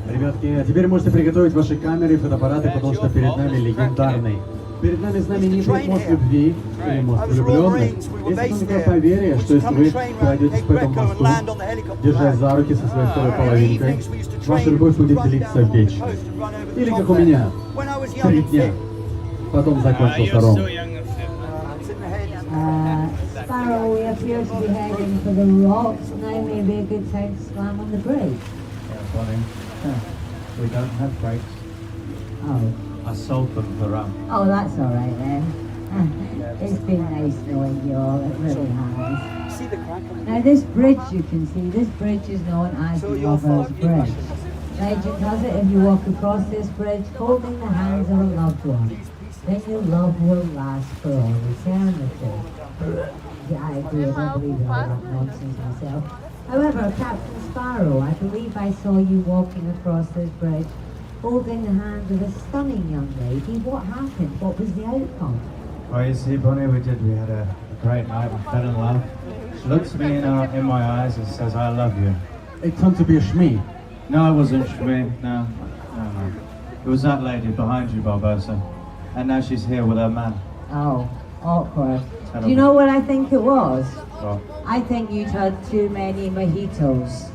Ребятки, а теперь можете приготовить ваши камеры и фотоаппараты, потому что перед нами легендарный. Перед нами знаменитый мост любви, или мост влюбленных. Есть такое поверье, что если вы пройдетесь по этому мосту, держась за руки со своей второй половинкой, ваша любовь будет длиться вечно. Или как у меня, 3 дня. Потом закончился ром. Sparrow, we appear to be heading for the rocks. Now may be a good time to slam on the bridge. We don't have brakes. Oh. I sold them for rum. Oh, that's all right then. It's been nice knowing you all, it really has. Now this bridge you can see, this bridge is known as the Lover's Bridge. Legend has it if you walk across this bridge holding the hands of a loved one, then your love will last for all eternity. Yeah, I agree, I don't believe in all that nonsense myself. However, Captain Sparrow, I believe I saw you walking across this bridge, holding the hand of a stunning young lady. What happened? What was the outcome? Oh, you see, Bonnie, we had a great night. We fell in love. She looks me in my eyes and says, "I love you." It turned to be a shmee. No, it wasn't Shmi. No. It was that lady behind you, Barbosa. And now she's here with her man. Oh, awkward. Terrible. Do you know what I think it was? Oh. I think you'd had too many mojitos.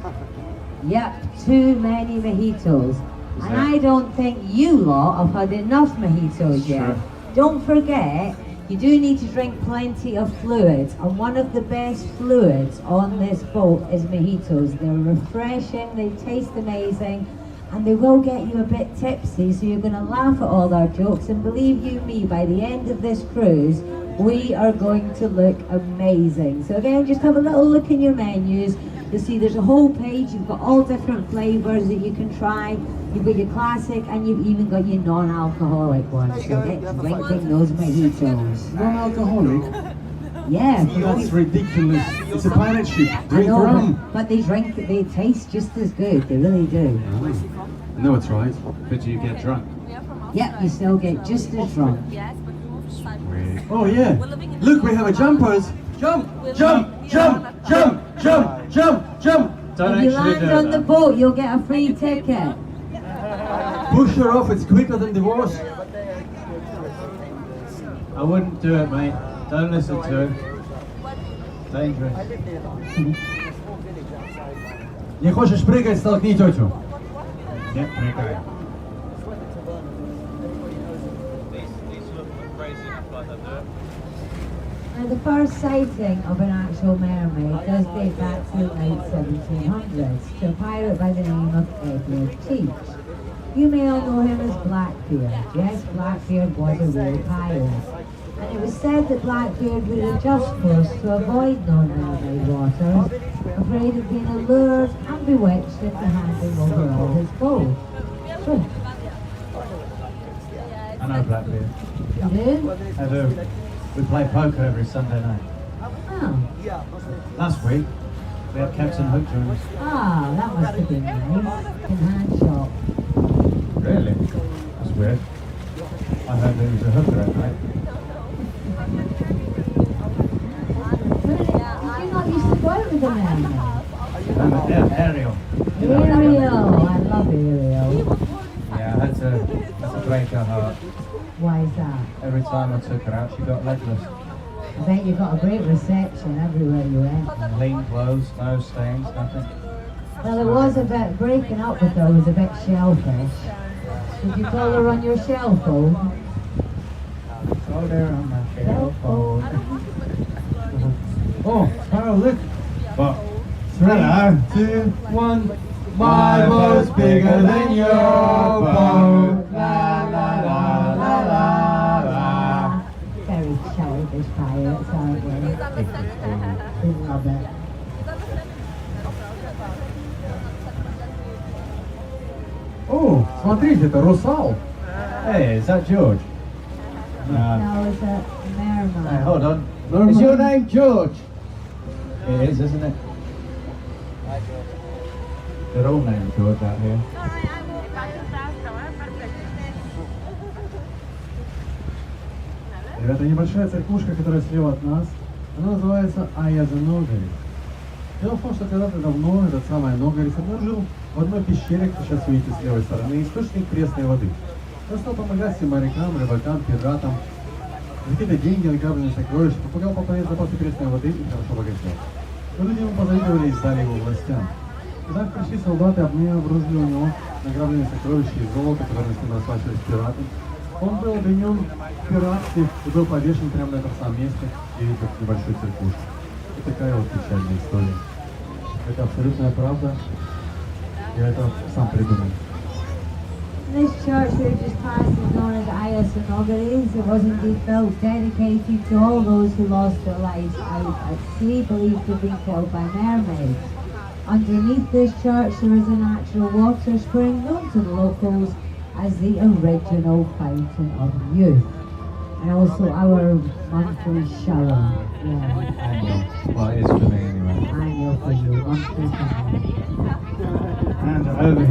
Yep, too many mojitos. And I don't think you lot have had enough mojitos yet. Sure. Don't forget, you do need to drink plenty of fluids, and one of the best fluids on this boat is mojitos. They're refreshing, they taste amazing, and they will get you a bit tipsy, so you're going to laugh at all our jokes, and believe you me, by the end of this cruise, we are going to look amazing. So again, just have a little look in your menus. You'll see there's a whole page, you've got all different flavours that you can try. You've got your classic and you've even got your non-alcoholic ones. So get drinking those mojitos. Non-alcoholic? Yeah. That's ridiculous. It's a pirate ship. Drink I know, rum. but they taste just as good. They really do. No, it's right. But you get drunk. Yep, you still get just as drunk. Oh yeah. Look, we have a jumpers. Jump, jump, jump, jump, jump, jump, jump. Don't If you actually land do on the that. boat, you'll get a free ticket. Push her off. It's quicker than divorce. I wouldn't do it, mate. Don't listen to it. Dangerous. Не хочешь прыгать, столкни тетю. Get pretty. Now, the first sighting of an actual mermaid does date back to the late 1700s to a pirate by the name of Edward Teach. You may all know him as Blackbeard. Yes, Blackbeard was a real pirate. And it was said that Blackbeard would adjust course to avoid non-mermaid waters, afraid of being allured and bewitched into handing over all his gold. So, I know Blackbeard. you do? I do. We play poker every Sunday night. Oh. Last week, we had Captain Hook join us. Ah, that must have been nice. In hand shop. Really? That's weird. I heard there was a hooker at night. Did you not used to go out with a mermaid? Yeah, Ariel. Ariel, I love Ariel. Yeah, I had to break her heart. Why is that? Every time I took her out, she got legless. I bet you got a great reception everywhere you went. Clean clothes, no stains, nothing. Well, it was a bit, breaking up with her was a bit shellfish. Did you call her on your shell phone? Go there on my shell phone. Oh, Sparrow, look. But, 3, 2, 1. My boat's bigger than your boat. La la la la la la. Very shellfish pirates, aren't they? We love it. О, смотрите, это русал. hey, is that George? No. Now it's a Hey, merman. hold on. Merman. Is your name George? It is, isn't it? They're all named George out here. Ребята, небольшая церквушка, которая слева от нас, она называется Ayia Napa. Дело в том, что когда-то давно этот самый Ногарис обнаружил в одной пещере, как сейчас видите с левой стороны, источник пресной воды. Он стал помогать всем морякам, рыбакам, пиратам. Какие-то деньги, награбленные сокровища, помогал пополнять запасы пресной воды и хорошо богател. Но люди ему позавидовали и сдали его властям. Когда пришли солдаты, обнаружили у него награбленные сокровища и золото, которые с ним расплачивались пираты. Он был обвинен в пиратстве и был повешен прямо на этом самом месте, и видит небольшой церквушку. И такая вот печальная история. Это абсолютная правда. Я это сам придумал. This church we've just passed is known as Ayia Napa. It was indeed built dedicated to all those who lost their lives out at sea, believed to have been killed by mermaids. Underneath this church there is a natural water spring known to the locals as the original fountain of youth. And also our monthly shower. Yeah. Annual. Well, it is for me anyway. Annual for you, monthly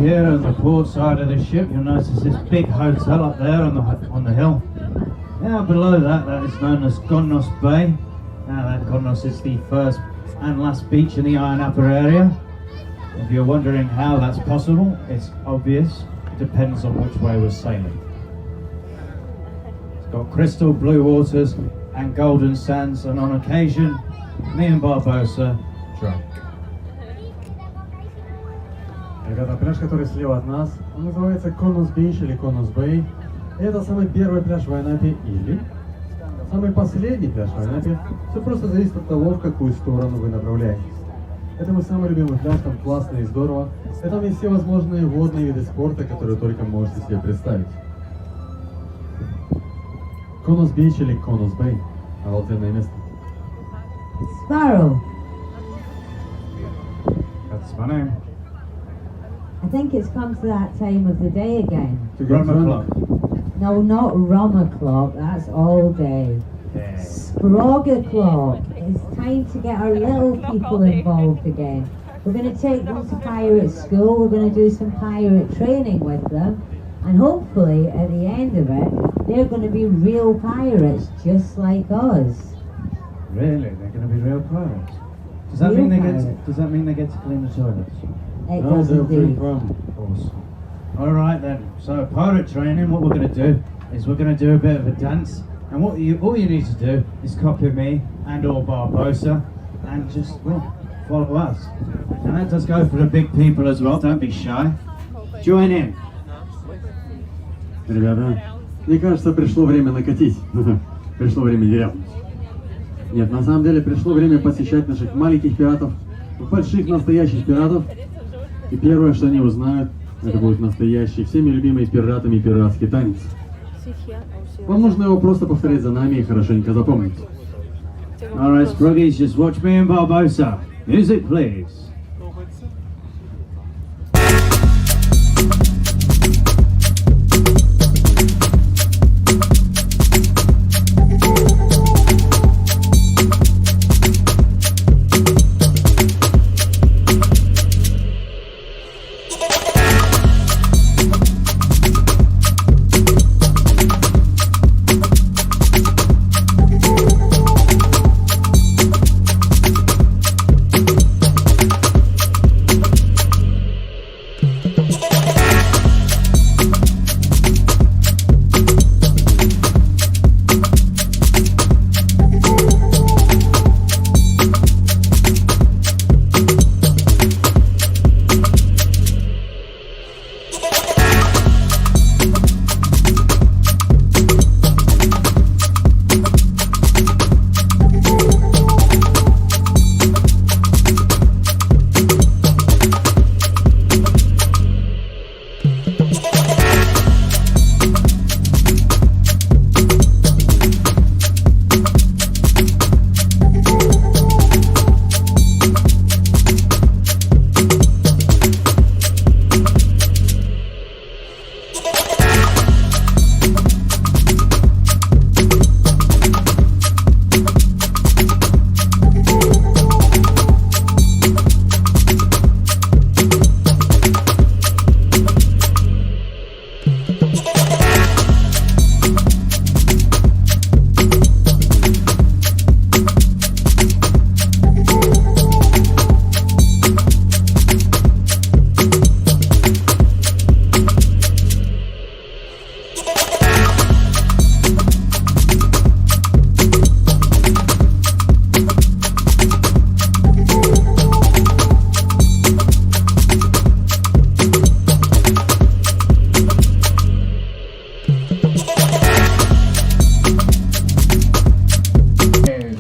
here at the port side of the ship, you'll notice this big hotel up there on the hill. Now below that is known as Gonnos Bay. Now that Gonnos is the first and last beach in the Ayia Napa area. If you're wondering how that's possible, it's obvious. It depends on which way we're sailing. It's got crystal blue waters and golden sands, and on occasion, me and Barbosa drank. Ребята, пляж, который слева от нас, он называется Конус Бич или Конус Бэй. Это самый первый пляж в Айнапе или самый последний пляж в Айнапе. Все просто зависит от того, в какую сторону вы направляетесь. Это мой самый любимый пляж, там классно и здорово. И там есть все возможные водные виды спорта, которые только можете себе представить. Конус Бич или Конус Бэй. Обалденное место. Sparrow. That's my name. I think it's come to that time of the day again. Rum o'clock. No, not rum o'clock, that's all day. Yeah. Sprog o'clock. It's time to get our little people involved again. We're going to take them to pirate school, we're going to do some pirate training with them, and hopefully at the end of it, they're going to be real pirates just like us. Really? They're going to be real pirates? Does that Real mean pirates. does that mean they get to clean the toilets? It No, does they'll drink indeed. rum. Of course. All right then. So pirate training. What we're going to do is we're going to do a bit of a dance, and all you need to do is copy me and or Barbosa, and just follow us. And that does go for the big people as well. Don't be shy. Join in. Ребята, мне кажется, пришло время накатить. Пришло время деревнуть. Нет, на самом деле пришло время посещать наших маленьких пиратов, больших настоящих пиратов. И первое, что они узнают, это будет настоящий, всеми любимый пиратами пиратский танец. Вам нужно его просто повторять за нами и хорошенько запомнить. All right, Spruggies, just watch me and Barbosa. Music, please.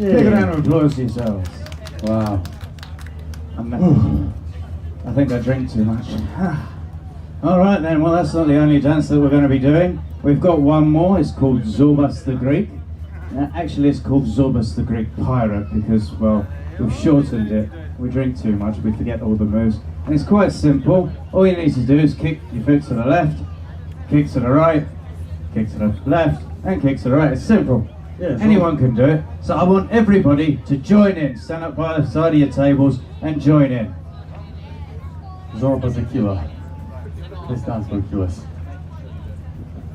Applause yourselves. Wow. I think I drink too much. Alright then, well that's not the only dance that we're going to be doing. We've got one more, it's called Zorbas the Greek. Actually it's called Zorbas the Greek Pirate because, well, we've shortened it. We drink too much, we forget all the moves. And it's quite simple. All you need to do is kick your foot to the left, kick to the right, kick to the left, and kick to the right. It's simple. Yeah, anyone can do it. So I want everybody to join in. Stand up by the side of your tables and join in. Zorba the killer. христианского ухилась.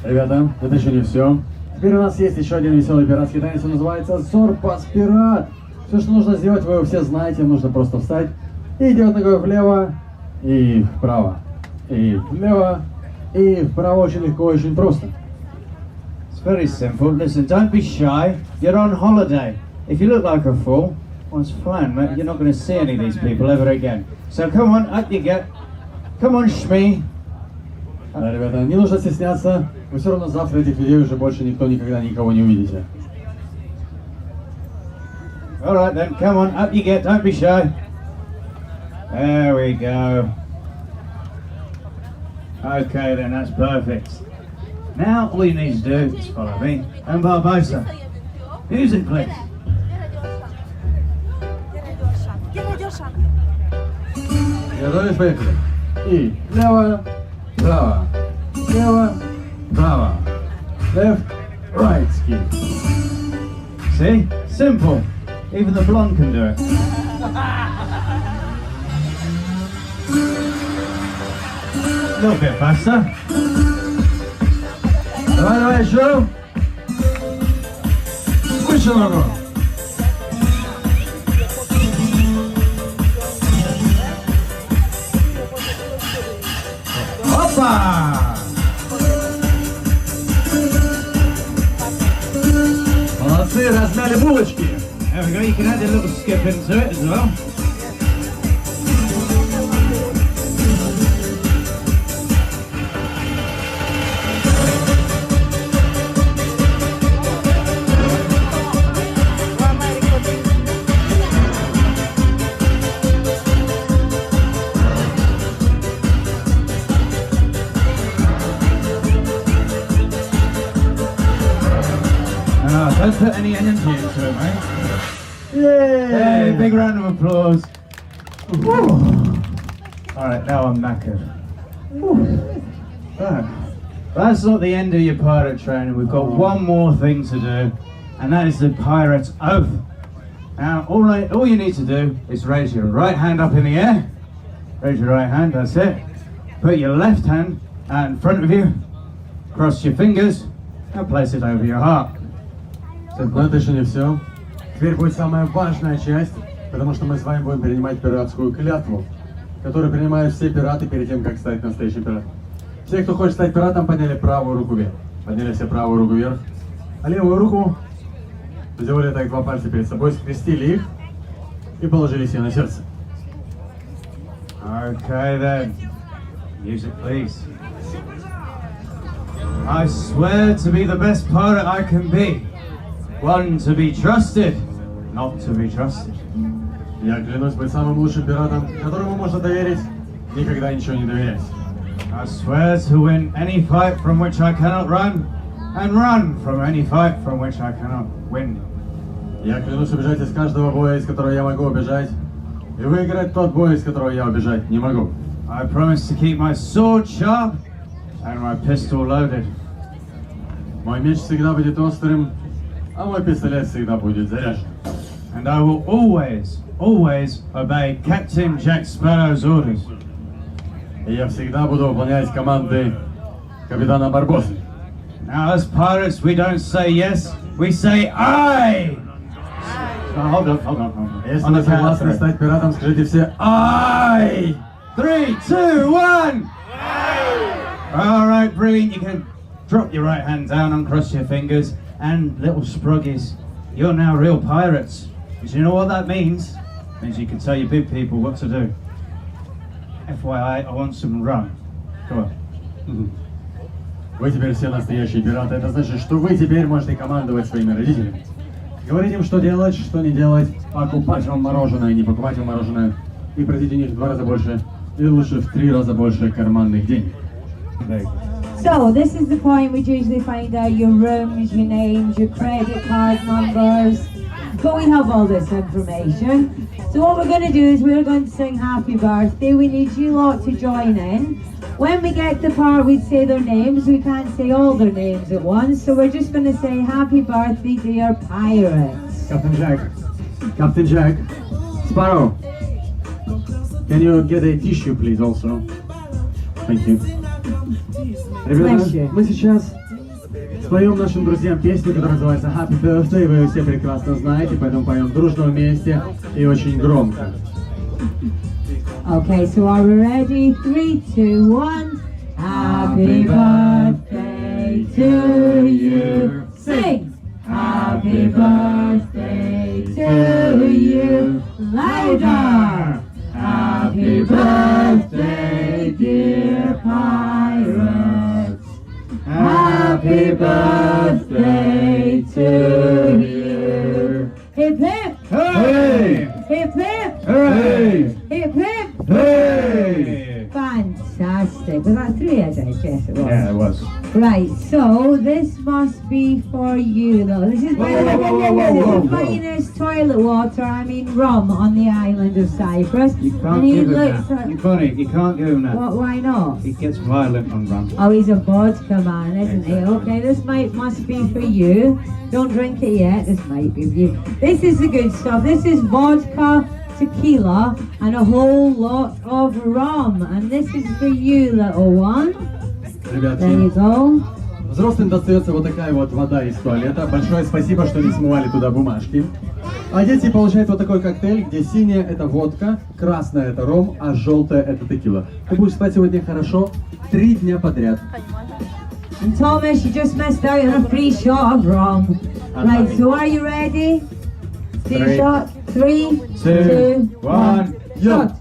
Ребята, это еще не все. Теперь у нас есть еще один веселый пиратский танец, он называется Сорпас Пират. Все, что нужно сделать, вы его все знаете, нужно просто встать и делать ногой влево и вправо. И влево и вправо, очень легко, очень просто. It's very simple. Listen, don't be shy. You're on holiday. If you look like a fool, well, it's fine, mate. You're not going to see any of these people ever again. So come on, up you get. Come on, Shmi. Да, ребята, не нужно стесняться. Вы все равно завтра этих людей уже больше никто никогда никого не увидите. All right then, come on, up you get. Don't be shy. There we go. Okay then, that's perfect. Now all you need to do is follow me and Barbosa. Music, please. Готовились, поехали. И лево, право, лево, право. Left, right, ski. See? Simple. Even the blonde can do it. A little bit faster. Давай, давай, еще. Выше ногу. Опа! Молодцы, размяли булочки. There we go, you can add a little skip into it as well. Don't put any energy into it, mate. Yay! Hey, big round of applause. Alright, now I'm knackered. Right. That's not the end of your pirate training. We've got one more thing to do, and that is the pirate's oath. Now, all you need to do is raise your right hand up in the air. Raise your right hand, that's it. Put your left hand out in front of you. Cross your fingers and place it over your heart. Но это еще не все. Теперь будет самая важная часть, потому что мы с вами будем принимать пиратскую клятву, которую принимают все пираты перед тем, как стать настоящим пиратом. Все, кто хочет стать пиратом, подняли правую руку вверх. Подняли все правую руку вверх. А левую руку сделали так, два пальца перед собой, скрестили их и положили себе на сердце. Okay then. Music, please. I swear to be the best pirate I can be. One to be trusted, not to be trusted. Я клянусь быть самым лучшим пиратом, которому можно доверить, никогда ничего не доверять. I swear to win any fight from which I cannot run, and run from any fight from which I cannot win. Я клянусь убежать из каждого боя, из которого я могу убежать, и выиграть тот бой, из которого я убежать не могу. I promise to keep my sword sharp and my pistol loaded. Мой меч всегда будет острым, а мой пистолет всегда будет заряжен. And I will always obey Captain Jack Sparrow's orders. И я всегда буду выполнять команды капитана Барбоса. Now, as pirates, we don't say yes, we say aye. So, hold on. Если вы согласны стать пиратом, скажите все «Ай!» 3, 2, 1. All right, brilliant. You can drop your right hand down and cross your fingers. And little spruggies, you're now real pirates. Do you know what that means? It means you can tell your big people what to do. FYI, I want some rum. Go on. Вы теперь все настоящие пираты. Это значит, что вы теперь можете командовать своими родителями. Говорить им, что делать, что не делать, покупать вам мороженое, не покупать вам мороженое. И просить у них в 2 раза больше, или лучше в 3 раза больше карманных денег. So, this is the point we'd usually find out your rooms, your names, your credit card numbers. But we have all this information. So what we're going to do is we're going to sing Happy Birthday. We need you lot to join in. When we get to the part we'd say their names, we can't say all their names at once. So we're just going to say Happy Birthday, dear pirates. Captain Jack, Sparrow, can you get a tissue please also? Thank you. Ребята, мы сейчас споем нашим друзьям песню, которая называется Happy Birthday. Вы ее все прекрасно знаете, поэтому поем дружно вместе и очень громко. Okay, so are we ready? 3, 2, 1. Happy birthday to you. Sing! Happy birthday to you. Louder! Happy birthday, dear pirates. Happy birthday to you. Hip hip! Hey! Hip hip! Hey! Hip hip! Hey! Fantastic. Was that 3 I said? Yes, it was. Yeah, it was. Right, so this must be for you though. This is the finest toilet water, I mean rum, on the island of Cyprus. You can't And he give him looks that. You funny, you can't give him that. What, why not? He gets violent on rum. Oh, he's a vodka man, isn't he? Okay, this must be for you. Don't drink it yet, this might be for you. This is the good stuff. This is vodka, tequila, and a whole lot of rum. And this is for you, little one. There you Ребятки, go. взрослым достается вот такая вот вода из туалета. Большое спасибо, что не смывали туда бумажки. А дети получают вот такой коктейль, где синяя это водка, красная это ром, а желтая это текила. Ты будешь спать сегодня хорошо 3 дня подряд. And Thomas, you just missed out on a free shot of rum. Right, so are you ready? Free shot. 3, 2, 1, shot.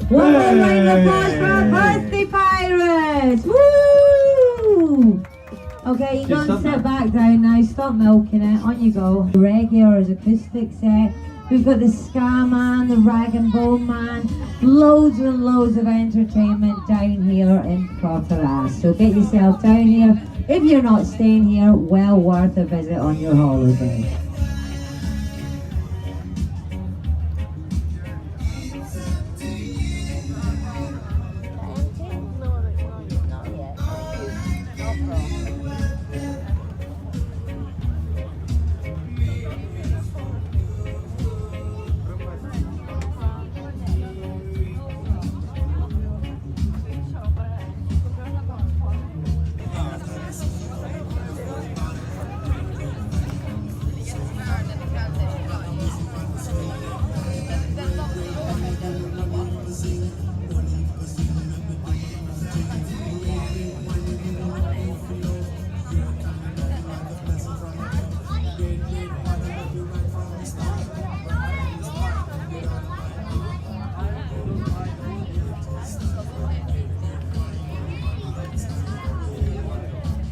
One more round of applause for our birthday pirates! Woo! Okay, you Just don't stop sit that. back down now, stop milking it, on you go. Reggae or his acoustic set. We've got the ska man, the rag and bone man, loads and loads of entertainment down here in Protaras. So get yourself down here. If you're not staying here, well worth a visit on your holiday.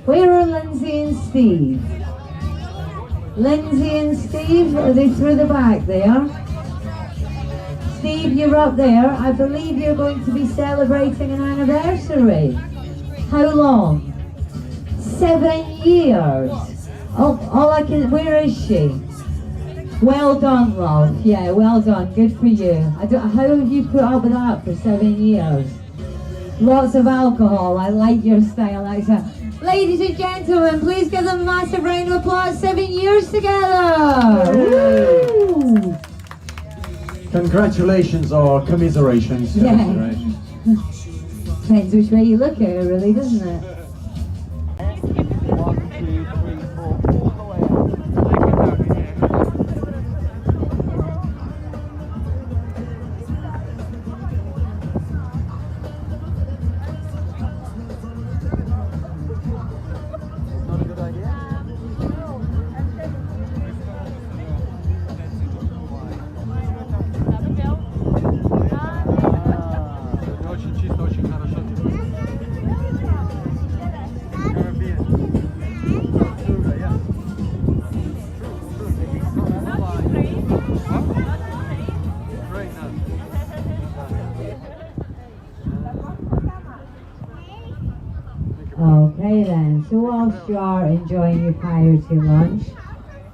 Where are Lindsay and Steve? Lindsay and Steve, are they through the back there? Steve, you're up there. I believe you're going to be celebrating an anniversary. How long? 7 years. Oh, all I can, where is she? Well done, love. Yeah, well done. Good for you. How have you put up with that for 7 years? Lots of alcohol. I like your style. Ladies and gentlemen, please give them a massive round of applause. 7 years together. Woo! Congratulations or commiserations. Yeah. Depends which way you look at it, really, doesn't it? Okay then, so whilst you are enjoying your piratey lunch,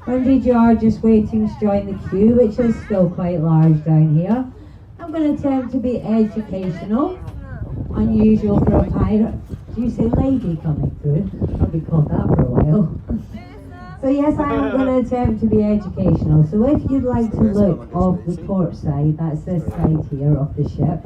indeed you are just waiting to join the queue, which is still quite large down here, I'm going to attempt to be educational, unusual for a pirate. Do you say lady coming through? I'll be called that for a while. So yes, I am going to attempt to be educational. So if you'd like to look off the port side, that's this side here of the ship,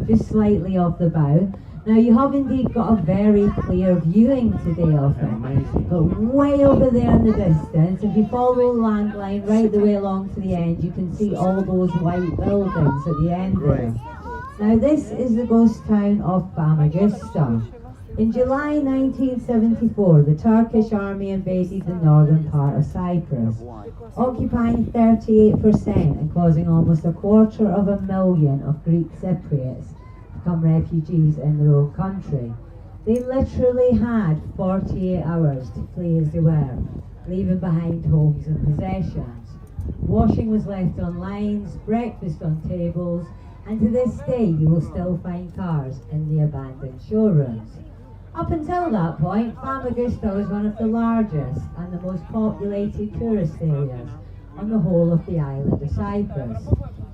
just slightly off the bow, Now you have indeed got a very clear viewing today of it. Amazing. But way over there in the distance, if you follow the land line right the way along to the end, you can see all those white buildings at the end there. Now this is the ghost town of Famagusta. In July 1974, the Turkish army invaded the northern part of Cyprus, occupying 38% and causing almost 250,000 of Greek Cypriots to become refugees in their own country. They literally had 48 hours to flee as they were, leaving behind homes and possessions. Washing was left on lines, breakfast on tables, and to this day you will still find cars in the abandoned showrooms. Up until that point, Famagusta was one of the largest and the most populated tourist areas on the whole of the island of Cyprus.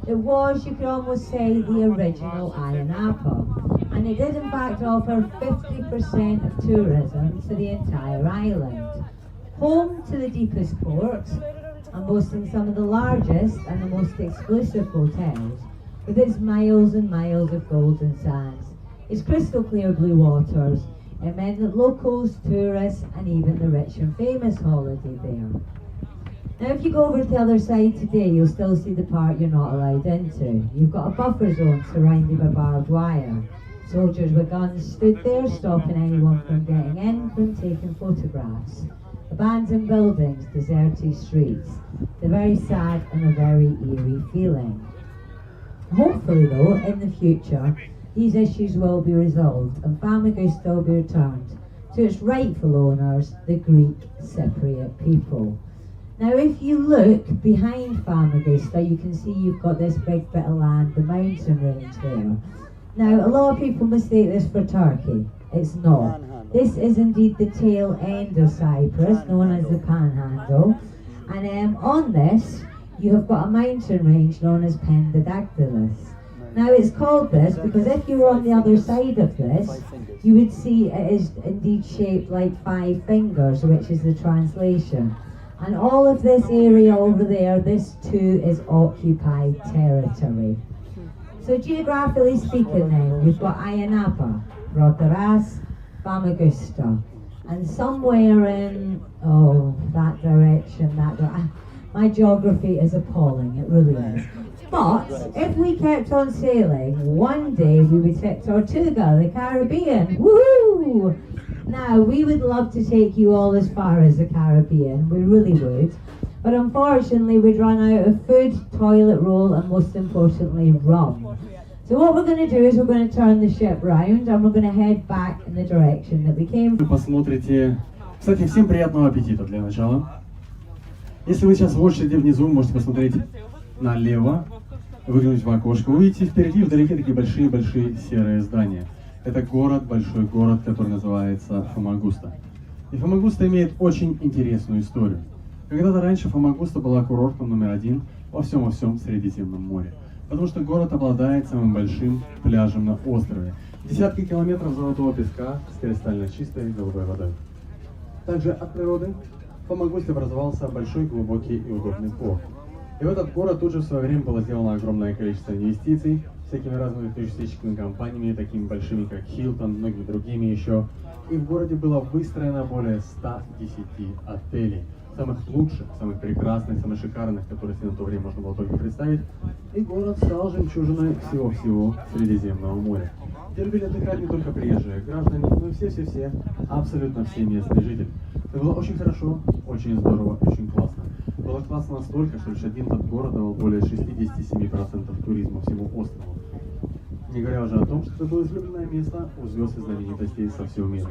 It was, you could almost say, the original Ayia Napa, and it did in fact offer 50% of tourism to the entire island. Home to the deepest ports, and boasting some of the largest and the most exclusive hotels, with its miles and miles of golden sands, its crystal clear blue waters. It meant that locals, tourists, and even the rich and famous holidayed there. Now if you go over to the other side today, you'll still see the part you're not allowed into. You've got a buffer zone surrounded by barbed wire. Soldiers with guns stood there, stopping anyone from getting in, from taking photographs. Abandoned buildings, deserted streets. The very sad and a very eerie feeling. Hopefully though, in the future, these issues will be resolved and Famagusta will be returned to its rightful owners, the Greek Cypriot people. Now if you look behind Famagusta, you can see you've got this big bit of land, the mountain range there. Now a lot of people mistake this for Turkey. It's not. This is indeed the tail end of Cyprus, known as the Panhandle. And on this, you have got a mountain range known as Pendadactylus. Now it's called this because if you were on the other side of this, you would see it is indeed shaped like 5 fingers, which is the translation. And all of this area over there, this too is occupied territory. So geographically speaking then, we've got Ayia Napa, Protaras, Famagusta, and somewhere in, that direction, my geography is appalling, it really is. But if we kept on sailing, one day we would hit Tortuga, the Caribbean. Woohoo! Now, we would love to take you all as far as the Caribbean, we really would. But unfortunately, we'd run out of food, toilet roll, and most importantly, rum. So what we're going to do is we're going to turn the ship round and we're going to head back in the direction that we came Вы from. посмотрите... Кстати, всем приятного аппетита для начала. Если вы сейчас в очереди внизу, можете посмотреть налево, выглянуть в окошко, увидите впереди вдалеке такие большие-большие серые здания. Это город, большой город, который называется Фамагуста. И Фамагуста имеет очень интересную историю. Когда-то раньше Фамагуста была курортом номер 1 во всем Средиземном море. Потому что город обладает самым большим пляжем на острове. Десятки километров золотого песка с кристально чистой голубой водой. Также от природы в Фамагусте образовался большой, глубокий и удобный порт. И в этот город тут же в свое время было сделано огромное количество инвестиций всякими разными туристическими компаниями, такими большими как Hilton, многими другими еще. И в городе было выстроено более 110 отелей. Самых лучших, самых прекрасных, самых шикарных, которые себе на то время можно было только представить. И город стал жемчужиной всего-всего Средиземного моря. Где любили отдыхать не только приезжие граждане, но и все, абсолютно все местные жители. Это было очень хорошо, очень здорово, очень классно. Было классно настолько, что лишь один этот город давал более 67% туризма всему острову. Не говоря уже о том, что это было излюбленное место у звезд и знаменитостей со всего мира.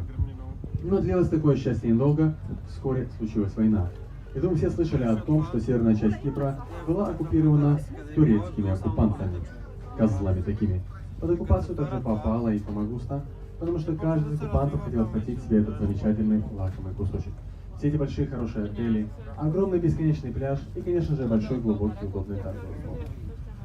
Но длилось такое счастье недолго, вскоре случилась война. И думаю, все слышали о том, что северная часть Кипра была оккупирована турецкими оккупантами, козлами такими. Под оккупацию также попала и Фамагуста, потому что каждый из оккупантов хотел отхватить себе этот замечательный лакомый кусочек. Все эти большие хорошие отели, огромный бесконечный пляж и, конечно же, большой глубокий удобный торговый порт.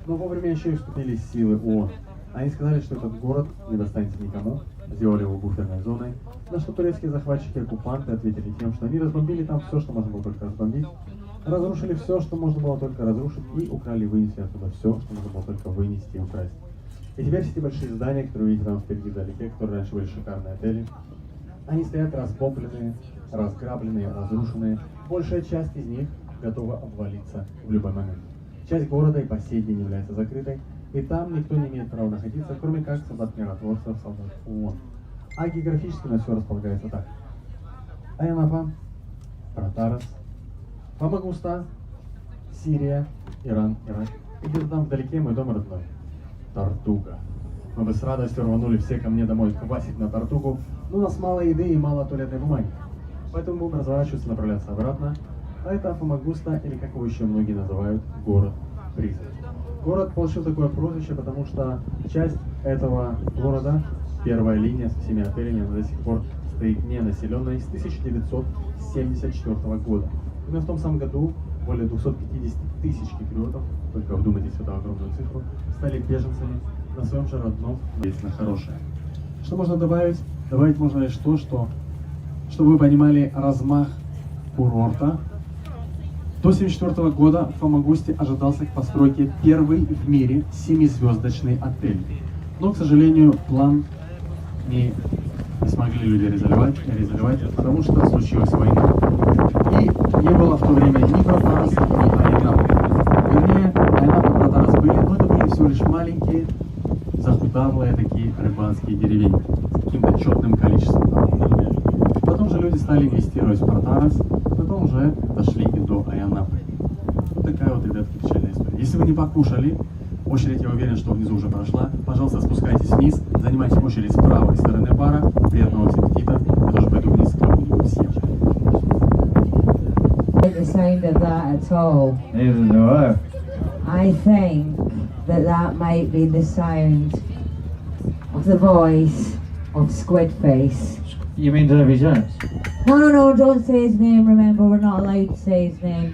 Но вовремя еще и вступили силы ООН. Они сказали, что этот город не достанется никому, сделали его буферной зоной, на что турецкие захватчики-оккупанты ответили тем, что они разбомбили там все, что можно было только разбомбить, разрушили все, что можно было только разрушить, и украли и вынесли оттуда все, что можно было только вынести и украсть. И теперь все эти большие здания, которые видите там впереди вдалеке, которые раньше были шикарные отели, они стоят разбомбленные, разграбленные, разрушенные. Большая часть из них готова обвалиться в любой момент. Часть города и по сей день является закрытой, и там никто не имеет права находиться, кроме как солдат миротворцев, солдат ООН. А географически у нас все располагается так. Ayia Napa, Protaras, Famagusta, Сирия, Иран, Ирак. И где-то там вдалеке мой дом родной. Тартуга. Мы бы с радостью рванули все ко мне домой квасить на Тартугу, но у нас мало еды и мало туалетной бумаги. Поэтому будем разворачиваться и направляться обратно. А это Фамагуста, или как его еще многие называют, город-призрак. Город получил такое прозвище, потому что часть этого города, первая линия со всеми отелями, она до сих пор стоит ненаселенной с 1974 года. Именно в том самом году более 250 тысяч киприотов, только вдумайтесь в эту огромную цифру, стали беженцами на своем же родном, на хорошее. Что можно добавить? Добавить можно лишь то, что, чтобы вы понимали размах курорта. До 1974 года в Фамагусте ожидался к постройке первый в мире 7-звездочный отель. Но, к сожалению, план не смогли люди реализовать, потому что случилась война. И не было в то время ни Protaras, ни Ayia Napa. Вернее, Ayia Napa и Protaras были, но это были всего лишь маленькие, захудалые такие рыбацкие деревень с каким-то четным количеством народа. Потом же люди стали инвестировать в Protaras, потом уже дошли и до Ayia Napa. Вот такая вот, ребятки, печальная история. Если вы не покушали, очередь, я уверен, что внизу уже прошла, пожалуйста, спускайтесь вниз, занимайте очередь с правой стороны бара. Приятного всем аппетита. Я тоже пойду вниз к кому-нибудь съем. The sound of that at all. Neither do I. I think that might be the sound of the voice of Squidface. You mean Davy Jones? No, don't say his name. Remember, we're not allowed to say his name.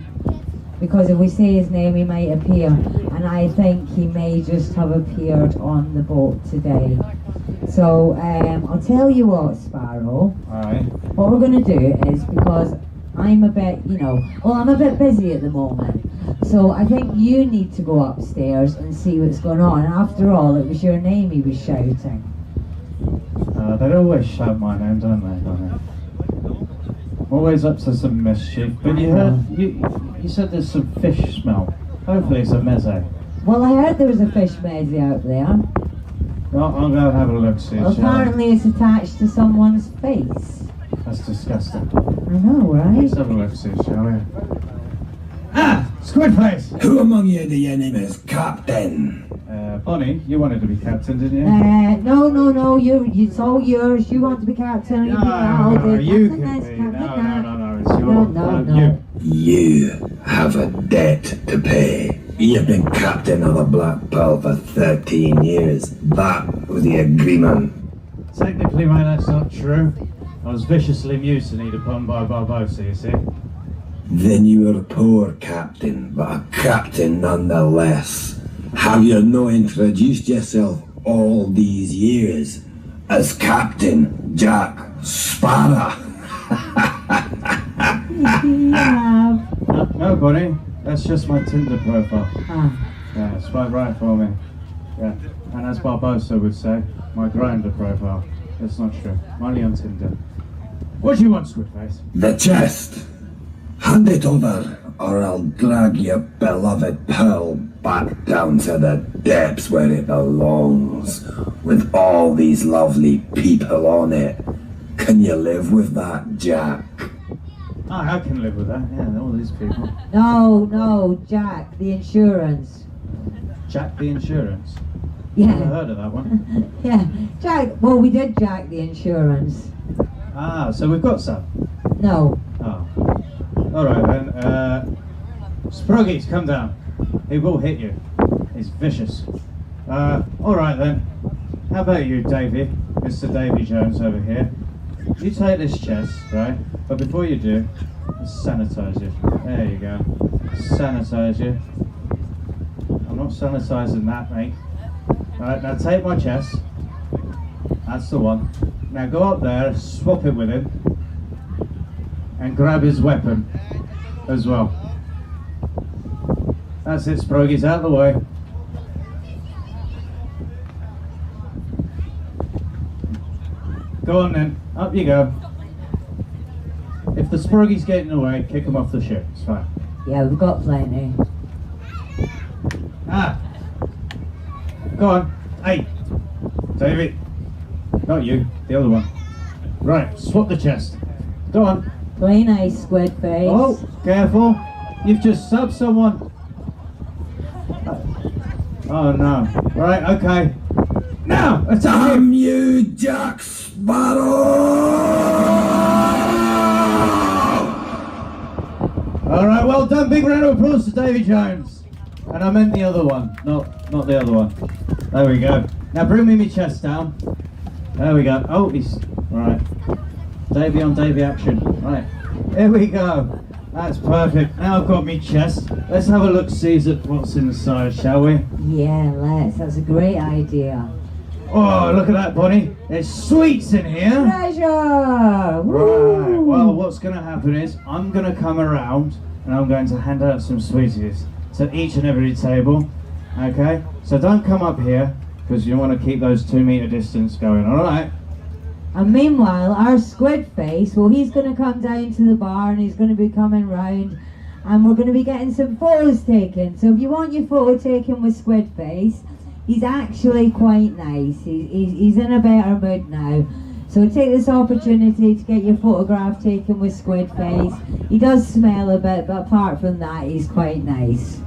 Because if we say his name, he might appear. And I think he may just have appeared on the boat today. So, I'll tell you what, Sparrow. Alright. What we're going to do is, because I'm a bit, I'm a bit busy at the moment. So I think you need to go upstairs and see what's going on. After all, it was your name he was shouting. They always shout my name, don't they? Always up to some mischief. But you said there's some fish smell. Hopefully it's a meze. Well, I heard there was a fish meze out there. Well, I'll go and have a look, see. Well, apparently it's attached to someone's face. That's disgusting. I know, right? Let's have a look, see, shall we? Ah! Squidface! Who among you do your name is Captain? Bonnie, you wanted to be captain, didn't you? No, it's all yours. You want to be captain. No, Captain, you can this, be. captain that. No, it's your... No. You have a debt to pay. You've been captain of the Black Pearl for 13 years. That was the agreement. Technically, mate, that's not true. I was viciously mutinied upon by Barbosa, you see. Then you were a poor captain, but a captain nonetheless. Have you not introduced yourself all these years as Captain Jack Sparrow? Yeah. No, Bonnie, that's just my Tinder profile. Ah. Yeah, swipe right for me. Yeah, and as Barbosa would say, my grinder profile. That's not true. I'm only on Tinder. What do you want, Squidface? The chest. Hand it over, or I'll drag your beloved pearl back down to the depths where it belongs, with all these lovely people on it. Can you live with that, Jack? I can live with that, yeah, all these people. No, Jack, the insurance. Jack the Insurance? Never Yeah. heard of that one. Yeah. Jack, well, we did Jack the insurance. Ah, so we've got some. No. Oh. Alright then, Spruggies, come down. He will hit you. He's vicious. Alright then. How about you, Davy? Mr. Davy Jones over here. You take this chest, right? But before you do, let's sanitize you. There you go. Sanitize you. I'm not sanitizing that, mate. Alright, now take my chest. That's the one. Now go up there, swap it with him, and grab his weapon as well. That's it, Sproggies, out of the way. Go on then, up you go. If the spruggies get in the way, kick them off the ship, it's fine. Yeah, we've got plenty. Ah! Go on. Hey! David! Not you, the other one. Right, swap the chest. Go on. Play nice, squid face. Oh, careful. You've just subbed someone. Oh no. Right, okay. Now, attack him! Damn you, Jack Sparrow! Alright, well done. Big round of applause to Davy Jones. And I meant the other one, not the other one. There we go. Now bring me my chest down. There we go. Oh, he's... Right. Davy on Davy action. Right. Here we go. That's perfect. Now I've got my chest. Let's have a look, see at what's inside, shall we? Yeah, let's. That's a great idea. Oh, look at that, Bonnie. There's sweets in here. Treasure! Right. Woo! Well, what's going to happen is I'm going to come around and I'm going to hand out some sweeties to each and every table. Okay? So don't come up here because you want to keep those 2 meter distance going. All right? And meanwhile, our squid face, well, he's going to come down to the bar and he's going to be coming round and we're going to be getting some photos taken. So if you want your photo taken with squid face, he's actually quite nice. He's in a better mood now. So take this opportunity to get your photograph taken with squid face. He does smell a bit, but apart from that, he's quite nice.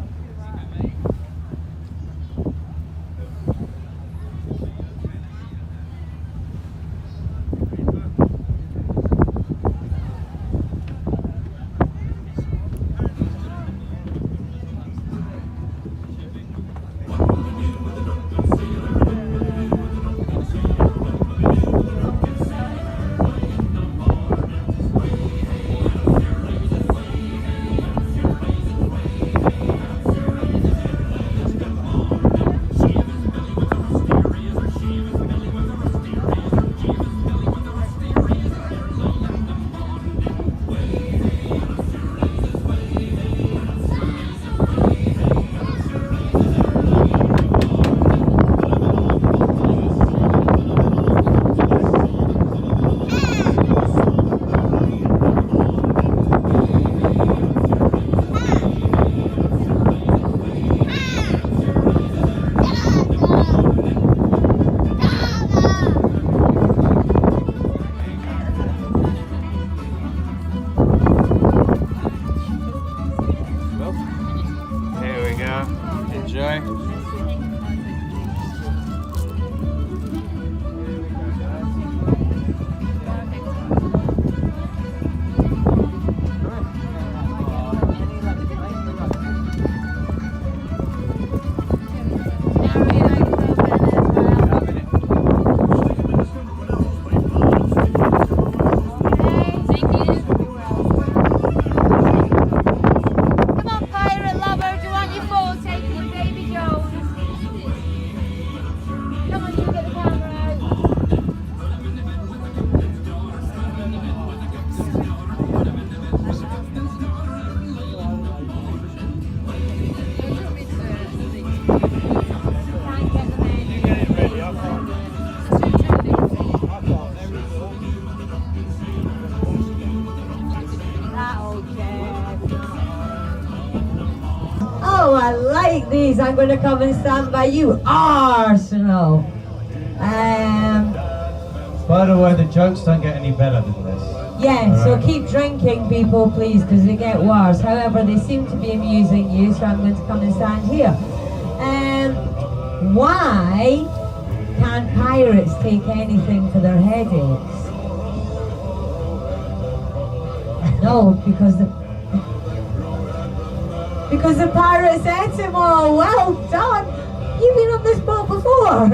Oh, I like these. I'm going to come and stand by you, Arsenal. By the way, the jokes don't get any better than this. Yeah, so keep drinking, people, please, because they get worse. However, they seem to be amusing you, so I'm going to come and stand here. Why can't pirates take anything for their headaches? No, because the pirates ate them all. Well done. You've been on this boat before.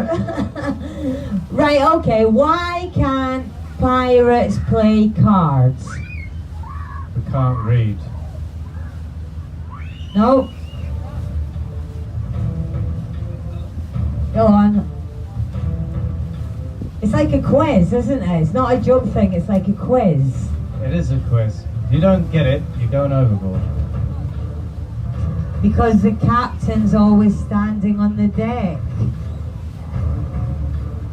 Right, okay. Why can't pirates play cards? We can't read. No. Go on. It's like a quiz, isn't it? It's not a joke thing, it's like a quiz. It is a quiz. If you don't get it, you're going overboard. Because the captain's always standing on the deck.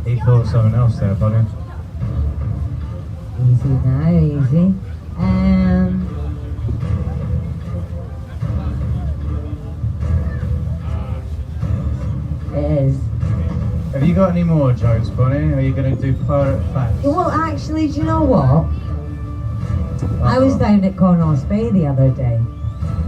He thought something else there, buddy. Easy now, easy. It is. Have you got any more jokes, Bonnie? Or are you going to do pirate facts? Well, actually, do you know what? I was down at Connaught Bay the other day.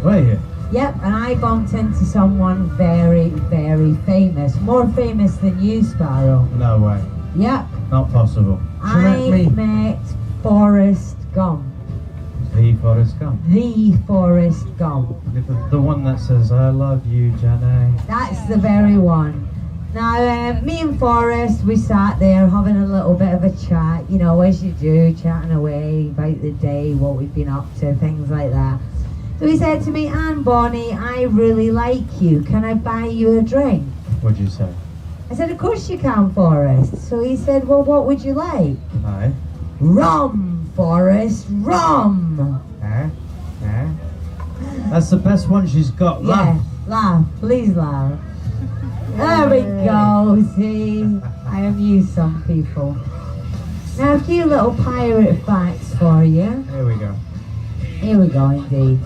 Were you? Yep, and I bumped into someone very, very famous. More famous than you, Sparrow. No way. Yep. Not possible. I met Forrest Gump. The Forrest Gump. The Forrest Gump. The one that says, I love you, Jenny. That's the very one. Now, me and Forrest, we sat there having a little bit of a chat, you know, as you do, chatting away about the day, what we've been up to, things like that. So he said to me, Anne Bonnie, I really like you. Can I buy you a drink? What'd you say? I said, of course you can, Forrest. So he said, well, what would you like? Aye. Rum, Forrest, rum. That's the best one she's got. Yeah, Laugh. laugh, please laugh. There we go, see? I amuse some people. Now a few little pirate facts for you. Here we go. Here we go indeed.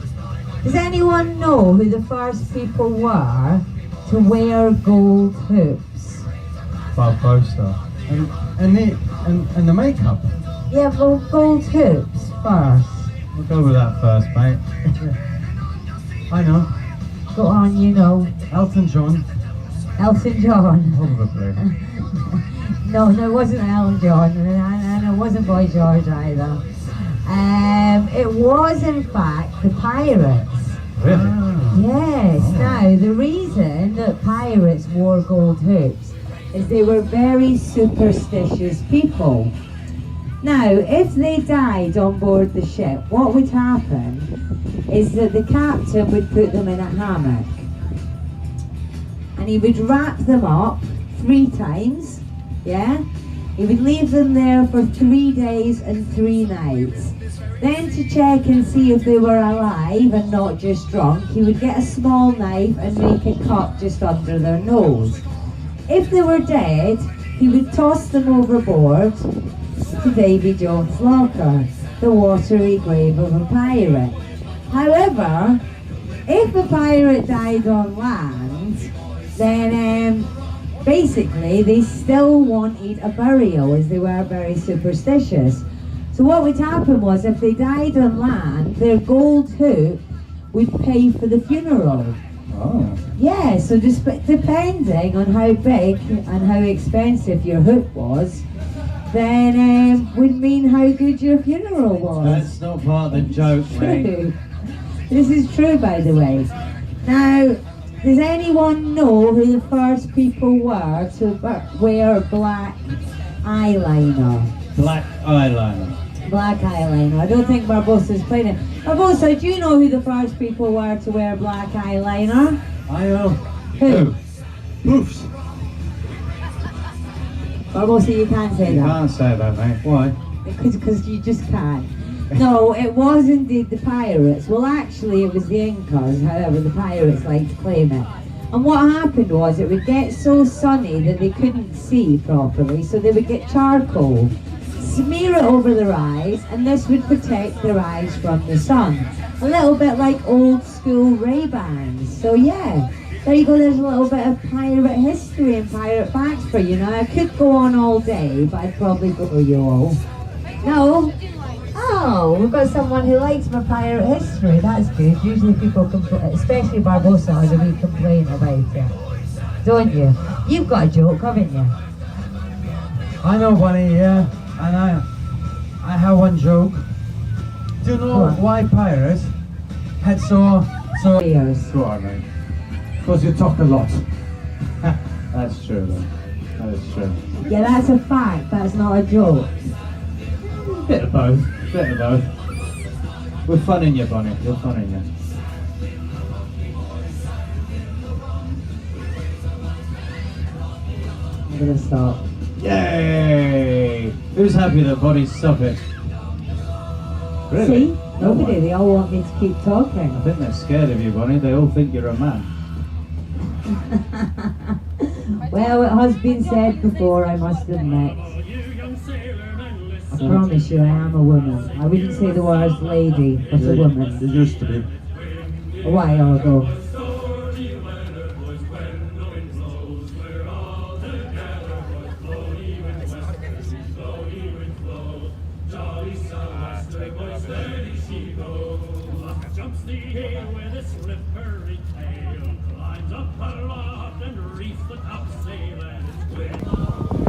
Does anyone know who the first people were to wear gold hoops? Boast. And the makeup. Yeah, well, gold hoops first. We'll go with that first, mate. I know. Go on, you know. Elton John. Elton John. Probably. No, it wasn't Elton John, and it wasn't Boy George either. It was in fact the pirates. Really? Yes. Now the reason that pirates wore gold hoops is they were very superstitious people. Now, if they died on board the ship, what would happen is that the captain would put them in a hammock and he would wrap them up 3 times, yeah? He would leave them there for 3 days and 3 nights. Then to check and see if they were alive and not just drunk, he would get a small knife and make a cut just under their nose. If they were dead, he would toss them overboard to Davy Jones' locker, the watery grave of a pirate. However, if a pirate died on land, then basically they still wanted a burial, as they were very superstitious. So what would happen was, if they died on land, their gold hoop would pay for the funeral. Oh. Yeah, so just depending on how big and how expensive your hoop was, then would mean how good your funeral was. That's not part of the joke, mate. True. This is true, by the way. Now, does anyone know who the first people were to wear black eyeliner? Black eyeliner. Black eyeliner. I don't think Barbosa's played it. Barbosa, do you know who the first people were to wear black eyeliner? I know. Who? Poofs. Barbosa, you can't say You that. can't say that, mate. Why? Because you just can't. No, it was indeed the pirates. Well, actually, it was the Incas. However, the pirates like to claim it. And what happened was, it would get so sunny that they couldn't see properly, so they would get charcoal, smear it over their eyes, and this would protect their eyes from the sun. A little bit like old school Ray-Bans. So yeah, there you go, there's a little bit of pirate history and pirate facts for you. Now, I could go on all day, but I'd probably bore you all. No? Oh, we've got someone who likes my pirate history. That's good. Usually people complain, especially Barbosa has a wee complaint about it. Don't you? You've got a joke, haven't you? I know, Bunny, yeah. And I have one joke. Do you know What? why pirates had so... Ears. Go on, mate. Because you talk a lot. That's true, though. That is true. Yeah, that's a fact. That's not a joke. Bit of both. Bit of both. We're funning you, Bonnie. We're funning you. I'm gonna stop. Yay! Who's happy that Bonnie's Suffolk? Really? See? Nobody. They all want me to keep talking. I think they're scared of you, Bonnie. They all think you're a man. Well, it has been said before, I must admit. I promise you I am a woman. I wouldn't say the word lady, but a woman. You used to be. A while ago. Jumps the hill with a slippery tail, climbs up aloft and reefs the topsail and it's wind.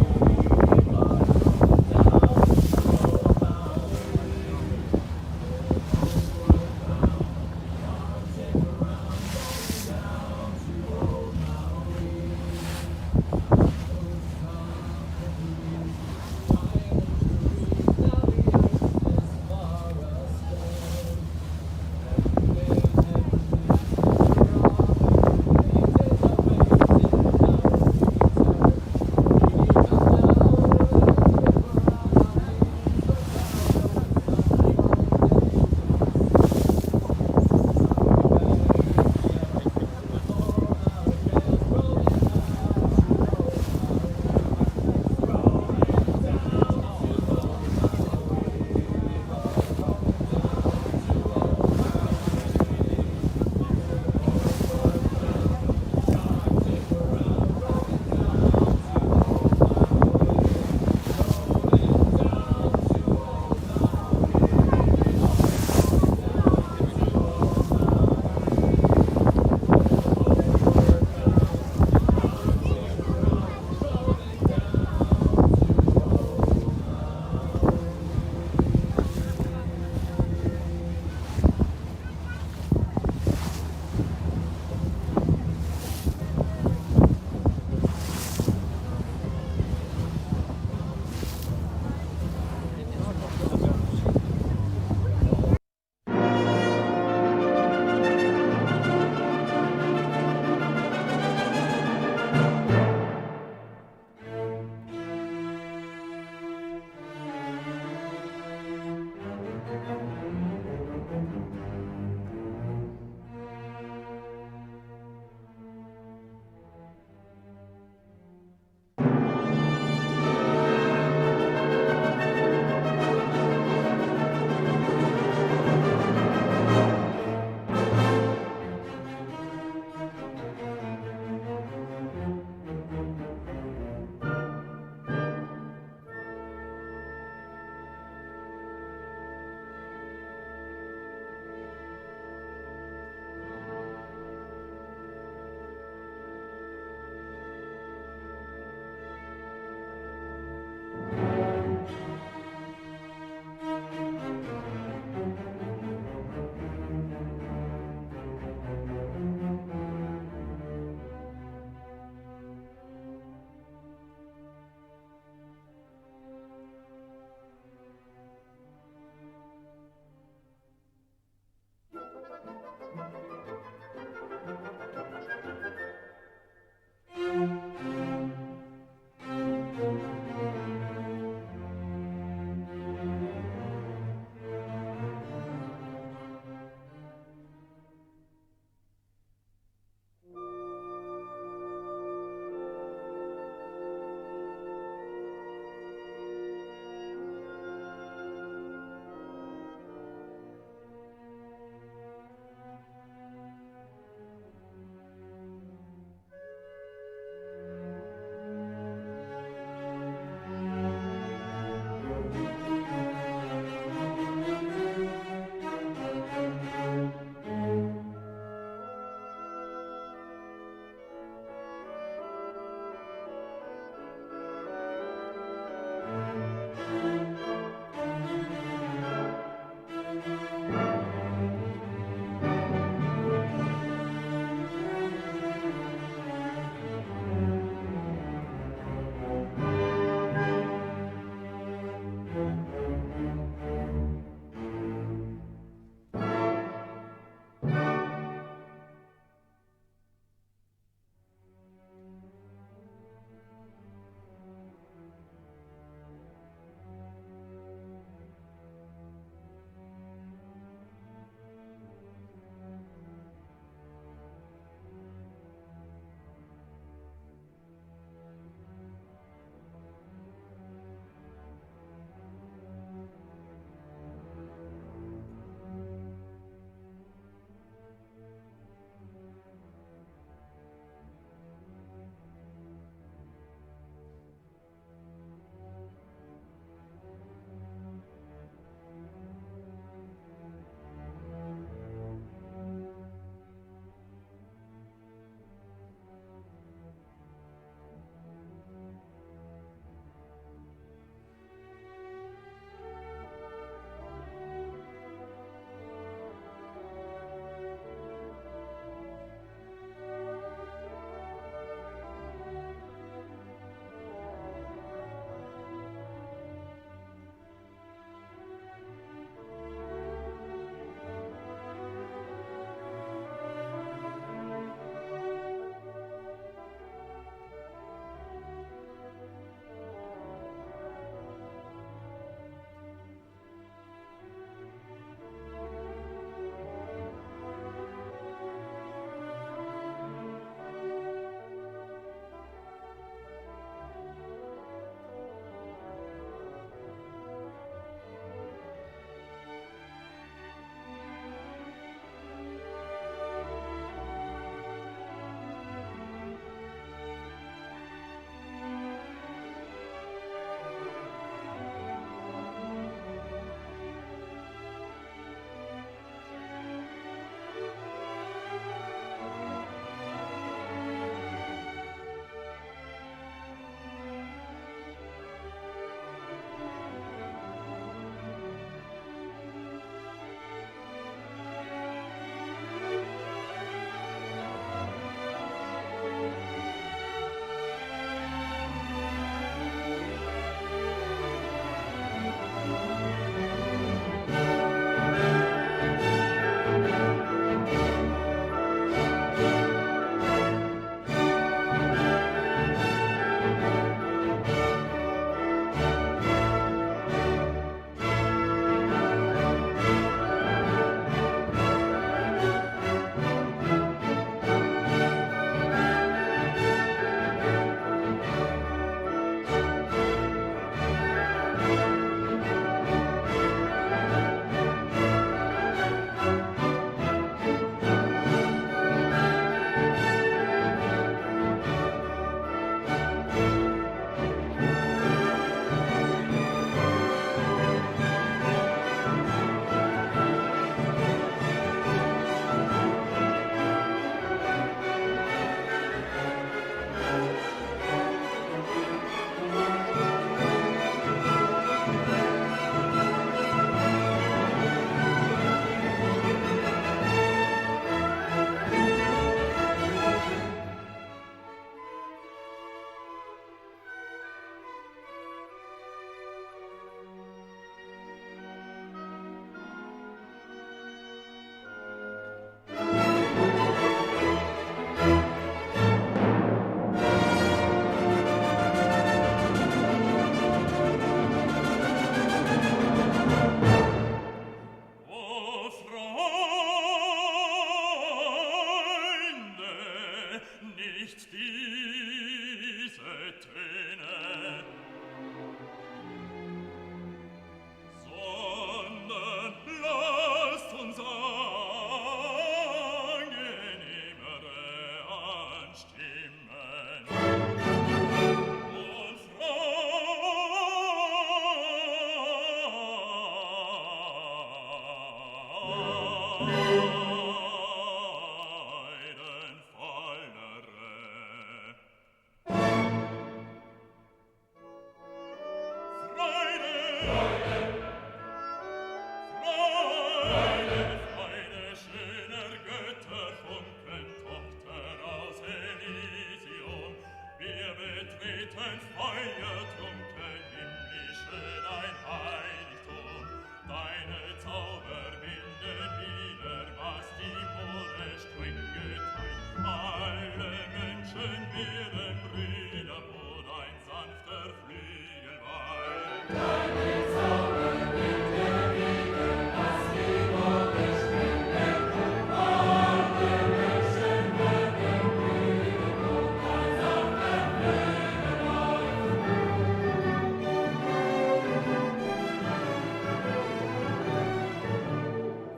getrunken, himmlische dein Heiligtum. Deine Zauber binden wieder, was die Mode streng geteilt. Alle Menschen werden Brüder, wo dein sanfter Flügel weilt. Deine Zauber binden wieder, was die Mode streng geteilt. Alle Menschen werden Brüder, wo dein sanfter Flügel weilt.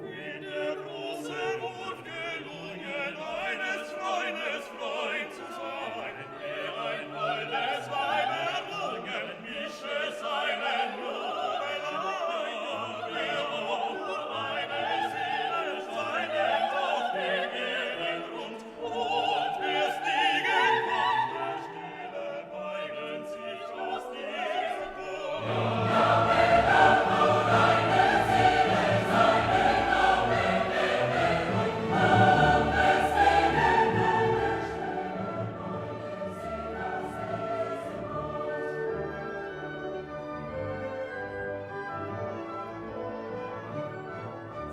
Wie der große Wurf gelungen, eines Freundes Freund zu sein, der ein holdes Weib errungen, mische seinen Jubel ein. Der auch eine Seele seinen auf dem Erdengrund und wirst liegen kommt, der Stille beugen sich aus diesem Grund.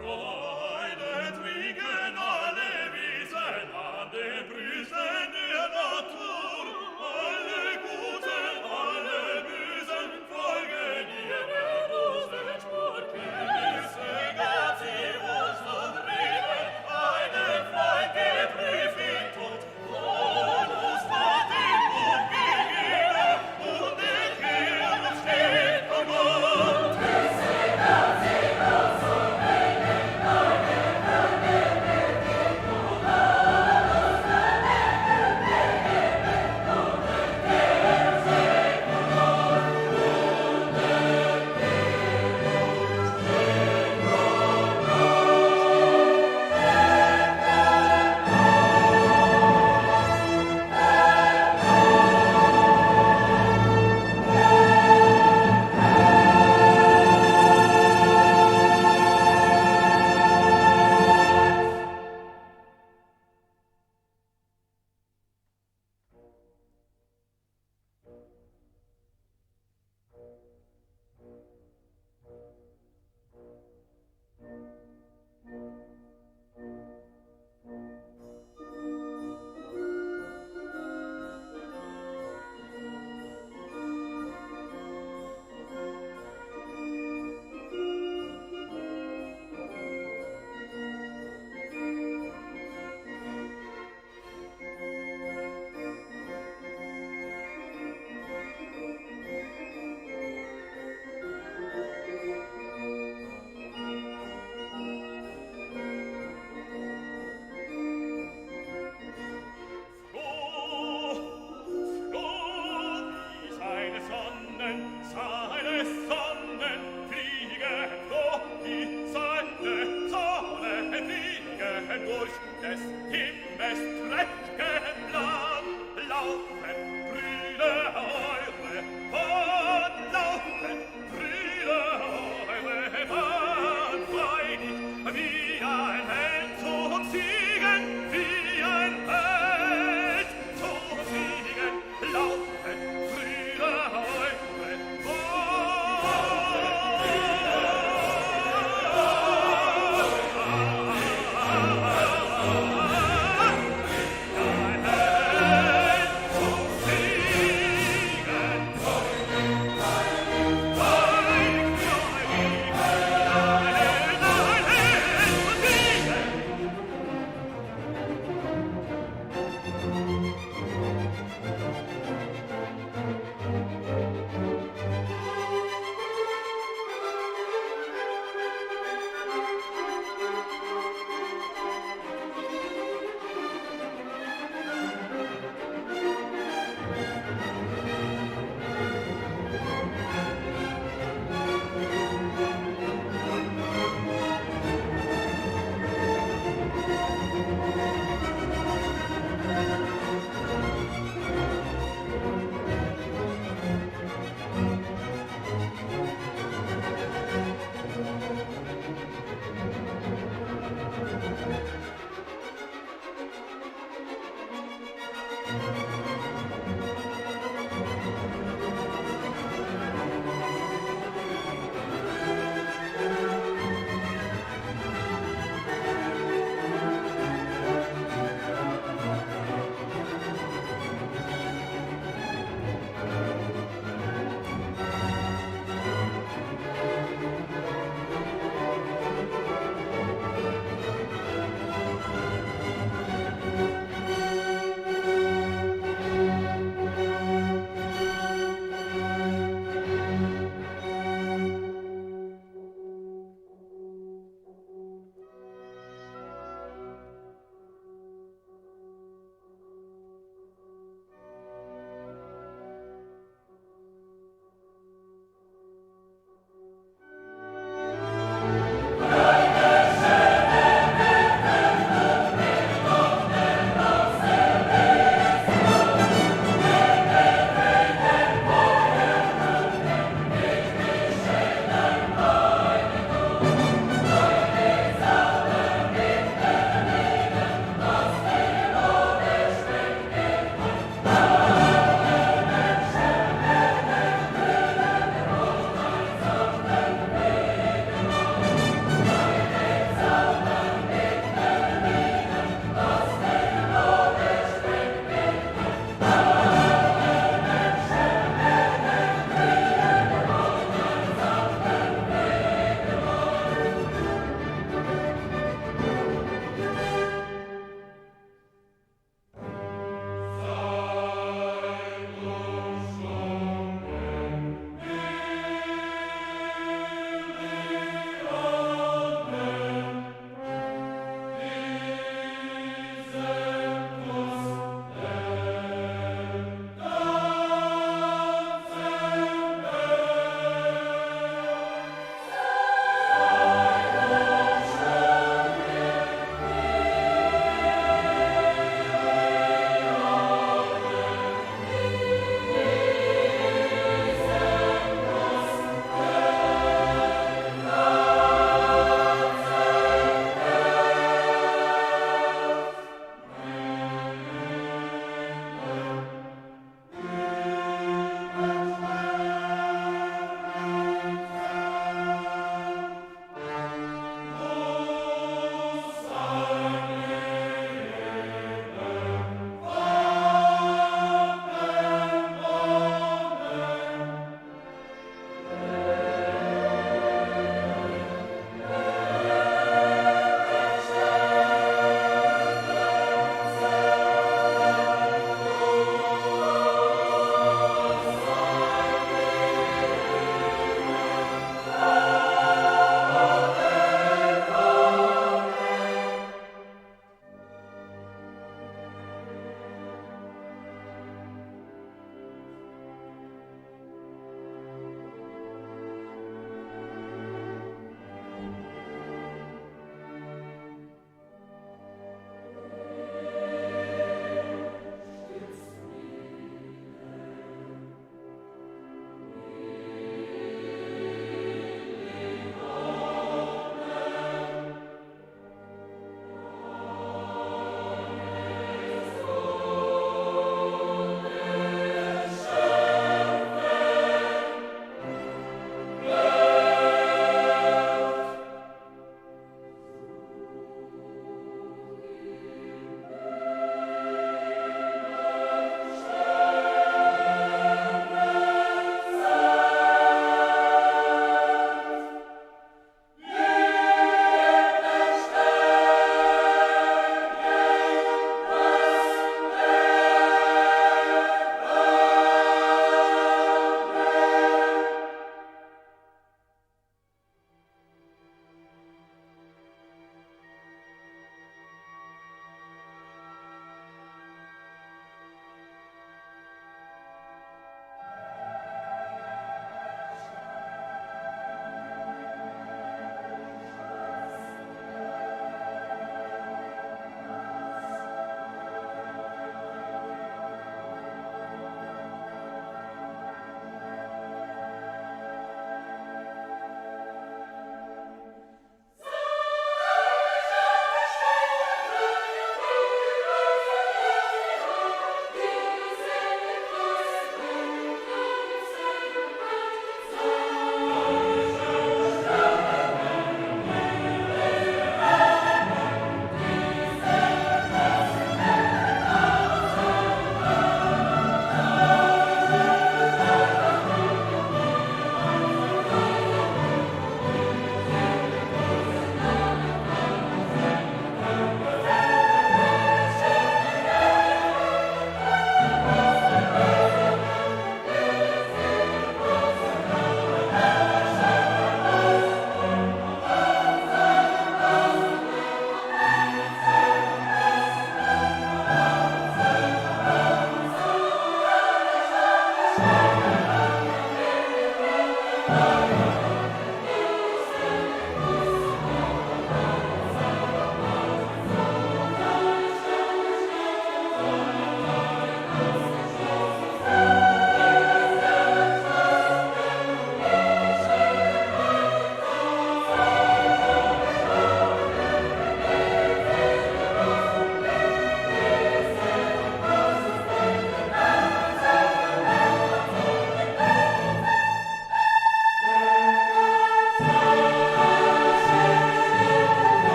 Freude trinken alle Wiesen an den Brüsten der Natur. Alle Guten, alle Bösen folgen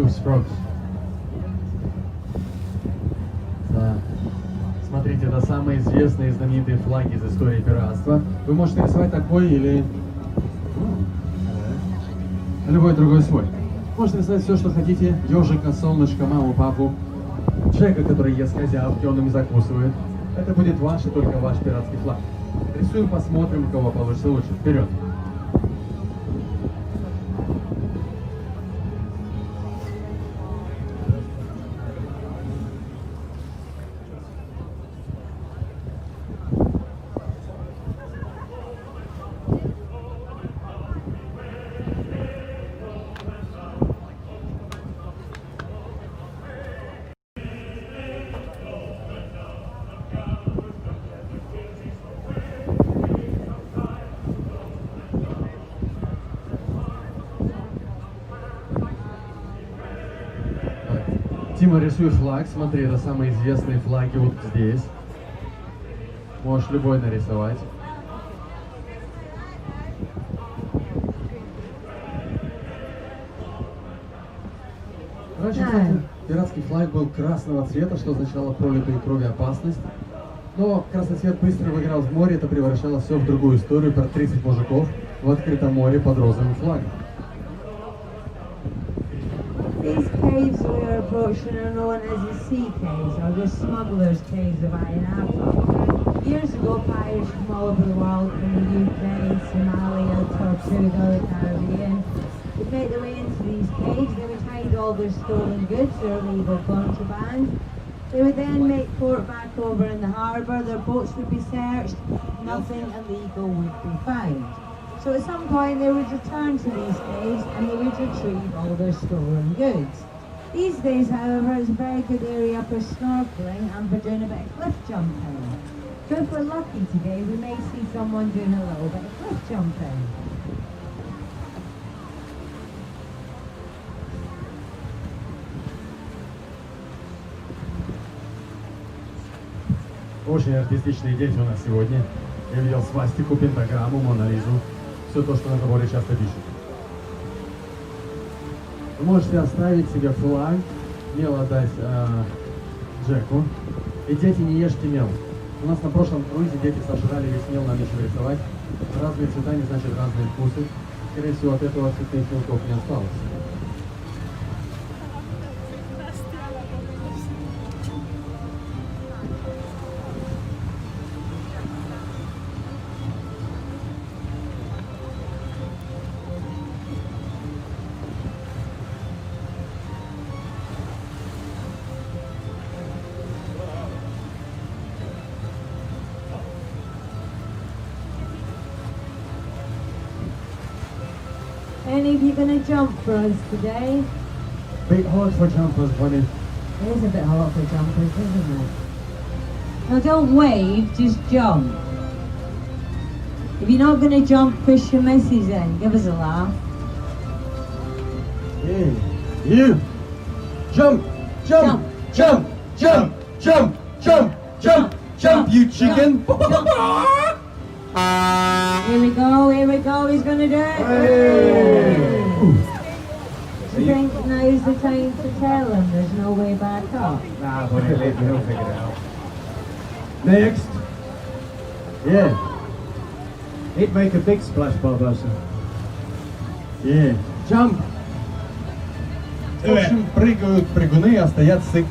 Strokes. Да. Смотрите, это самые известные и знаменитые флаги из истории пиратства. Вы можете рисовать такой или любой другой свой. Можете рисовать все, что хотите. Ежика, солнышко, маму, папу, человека, который ест козявки, он ими закусывает. Это будет ваш и только ваш пиратский флаг. Рисуем, посмотрим, у кого получится лучше. Вперед! Тима, рисуй флаг. Смотри, это самые известные флаги вот здесь. Можешь любой нарисовать. Раньше, кстати, пиратский флаг был красного цвета, что означало пролитую кровь и опасность. Но красный цвет быстро выиграл в море, это превращало все в другую историю про 30 мужиков в открытом море под розовым флагом. These caves we are approaching are known as the sea caves, or the smugglers' caves of Ayia Napa. Years ago, pirates from all over the world, from the UK, Somalia, Tortuga, the Caribbean, would make their way into these caves. They would hide all their stolen goods, their illegal contraband. They would then make port back over in the harbour, their boats would be searched, nothing illegal would be found. So at some point they would return to these caves and they would retrieve all their stolen goods. These days, however, it's a very good area for snorkeling and for doing a bit of cliff jumping. So if we're lucky today, we may see someone doing a little bit of cliff jumping. Очень артистичные дети у нас сегодня. Я видел свастику, пентаграмму, Монолизу. Все то, что на заборе часто пишут. Вы можете оставить себе флаг, мел отдать Джеку. И дети, не ешьте мел. У нас на прошлом круизе дети сожрали весь мел, нам нечего рисовать. Разные цвета не значит разные вкусы. Скорее всего, от этого цветных мелков не осталось. Any of you going to jump for us today? Bit hard for jumpers, but It is a bit hard for jumpers, isn't it? Now don't wave, just jump. If you're not going to jump, push your missus in. Give us a laugh. yeah, you jump, jump, jump, jump, jump, jump, jump, jump, you chicken. Here we go, he's going to do it. Do you think now's the time to tell him there's no way back up? Nah, but he'll figure it out. Next. Yeah, He'd make a big splash, Barbosa. yeah, jump. В общем, прыгают прыгуны, а стоят сык.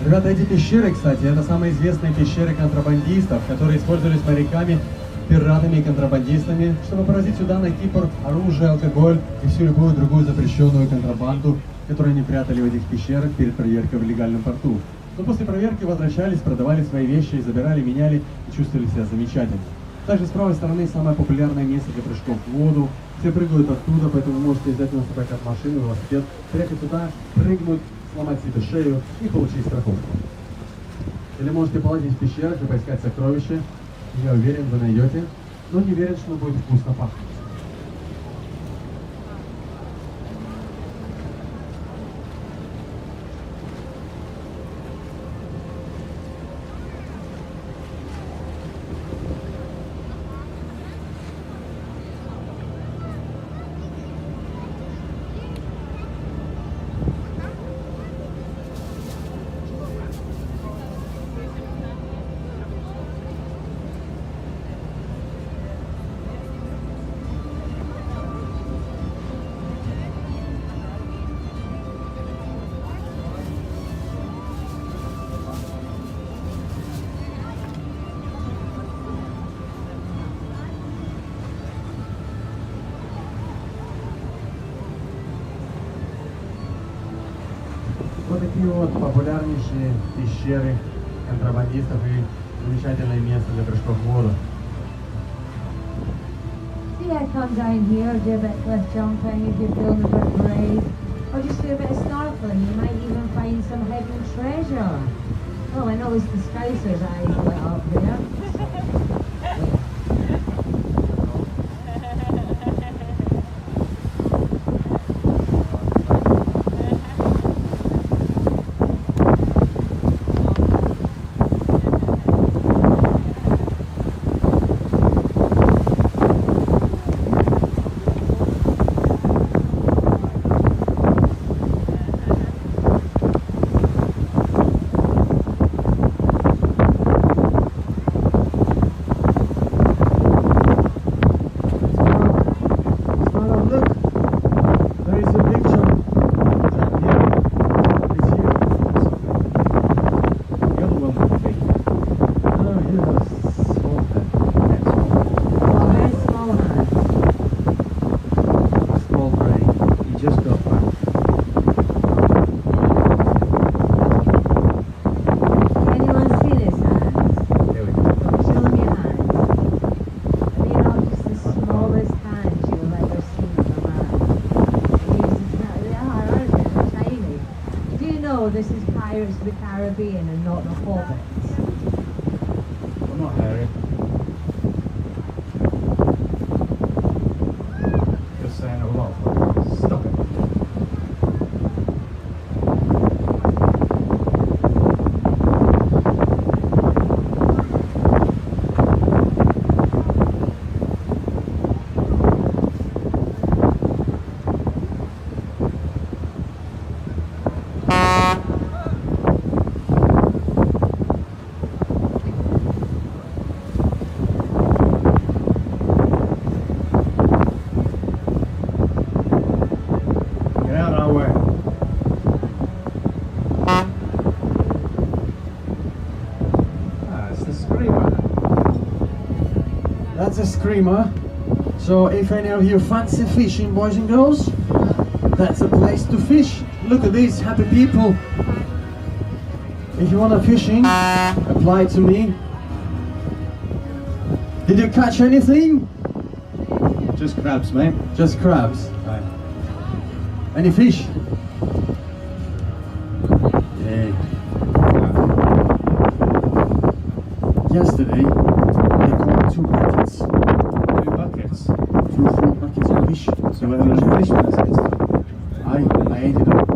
Ребята, эти пещеры, кстати, это самые известные пещеры контрабандистов, которые использовались моряками, пиратами и контрабандистами, чтобы провозить сюда на Кипр оружие, алкоголь и всю любую другую запрещенную контрабанду, которую они прятали в этих пещерах перед проверкой в легальном порту. Но после проверки возвращались, продавали свои вещи, забирали, меняли и чувствовали себя замечательно. Также с правой стороны самое популярное место для прыжков в воду. Все прыгают оттуда, поэтому вы можете взять на прокат машину, велосипед, приехать туда, прыгнуть, сломать себе шею и получить страховку. Или можете полазить в пещерах и поискать сокровища. Я уверен, вы найдете, но не верен, что будет вкусно пахнуть. Вот такие вот популярнейшие пещеры контрабандистов и замечательное место для прыжков в воду. See, I come down here, do a bit of cliff jumping if you're feeling a bit brave, or just do a bit of snorkeling. You might even find some hidden treasure. Oh, I noticed the Scouser's eyes lit up there. This is Pirates of the Caribbean and not the Hobbits. I'm not Harry. Just saying a lot. Stop it. That's a screamer. So if any of you fancy fishing, boys and girls, that's a place to fish. Look at these happy people. If you want fishing, apply to me. Did you catch anything? Just crabs, mate. Just crabs. Right. Any fish? Yeah. Yesterday, I caught 2 buckets. 2 buckets. 2 full buckets of fish. So we're having a fish business. I ate it up.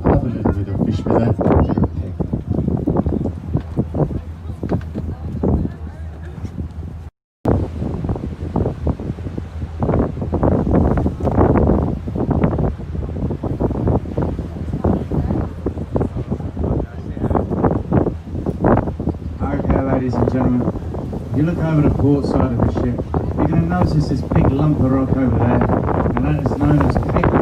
I have a little bit of fish with that. Okay, ladies and gentlemen, if you look over the port side of the ship, you're going to notice this big lump of rock over there, and that is known as Cape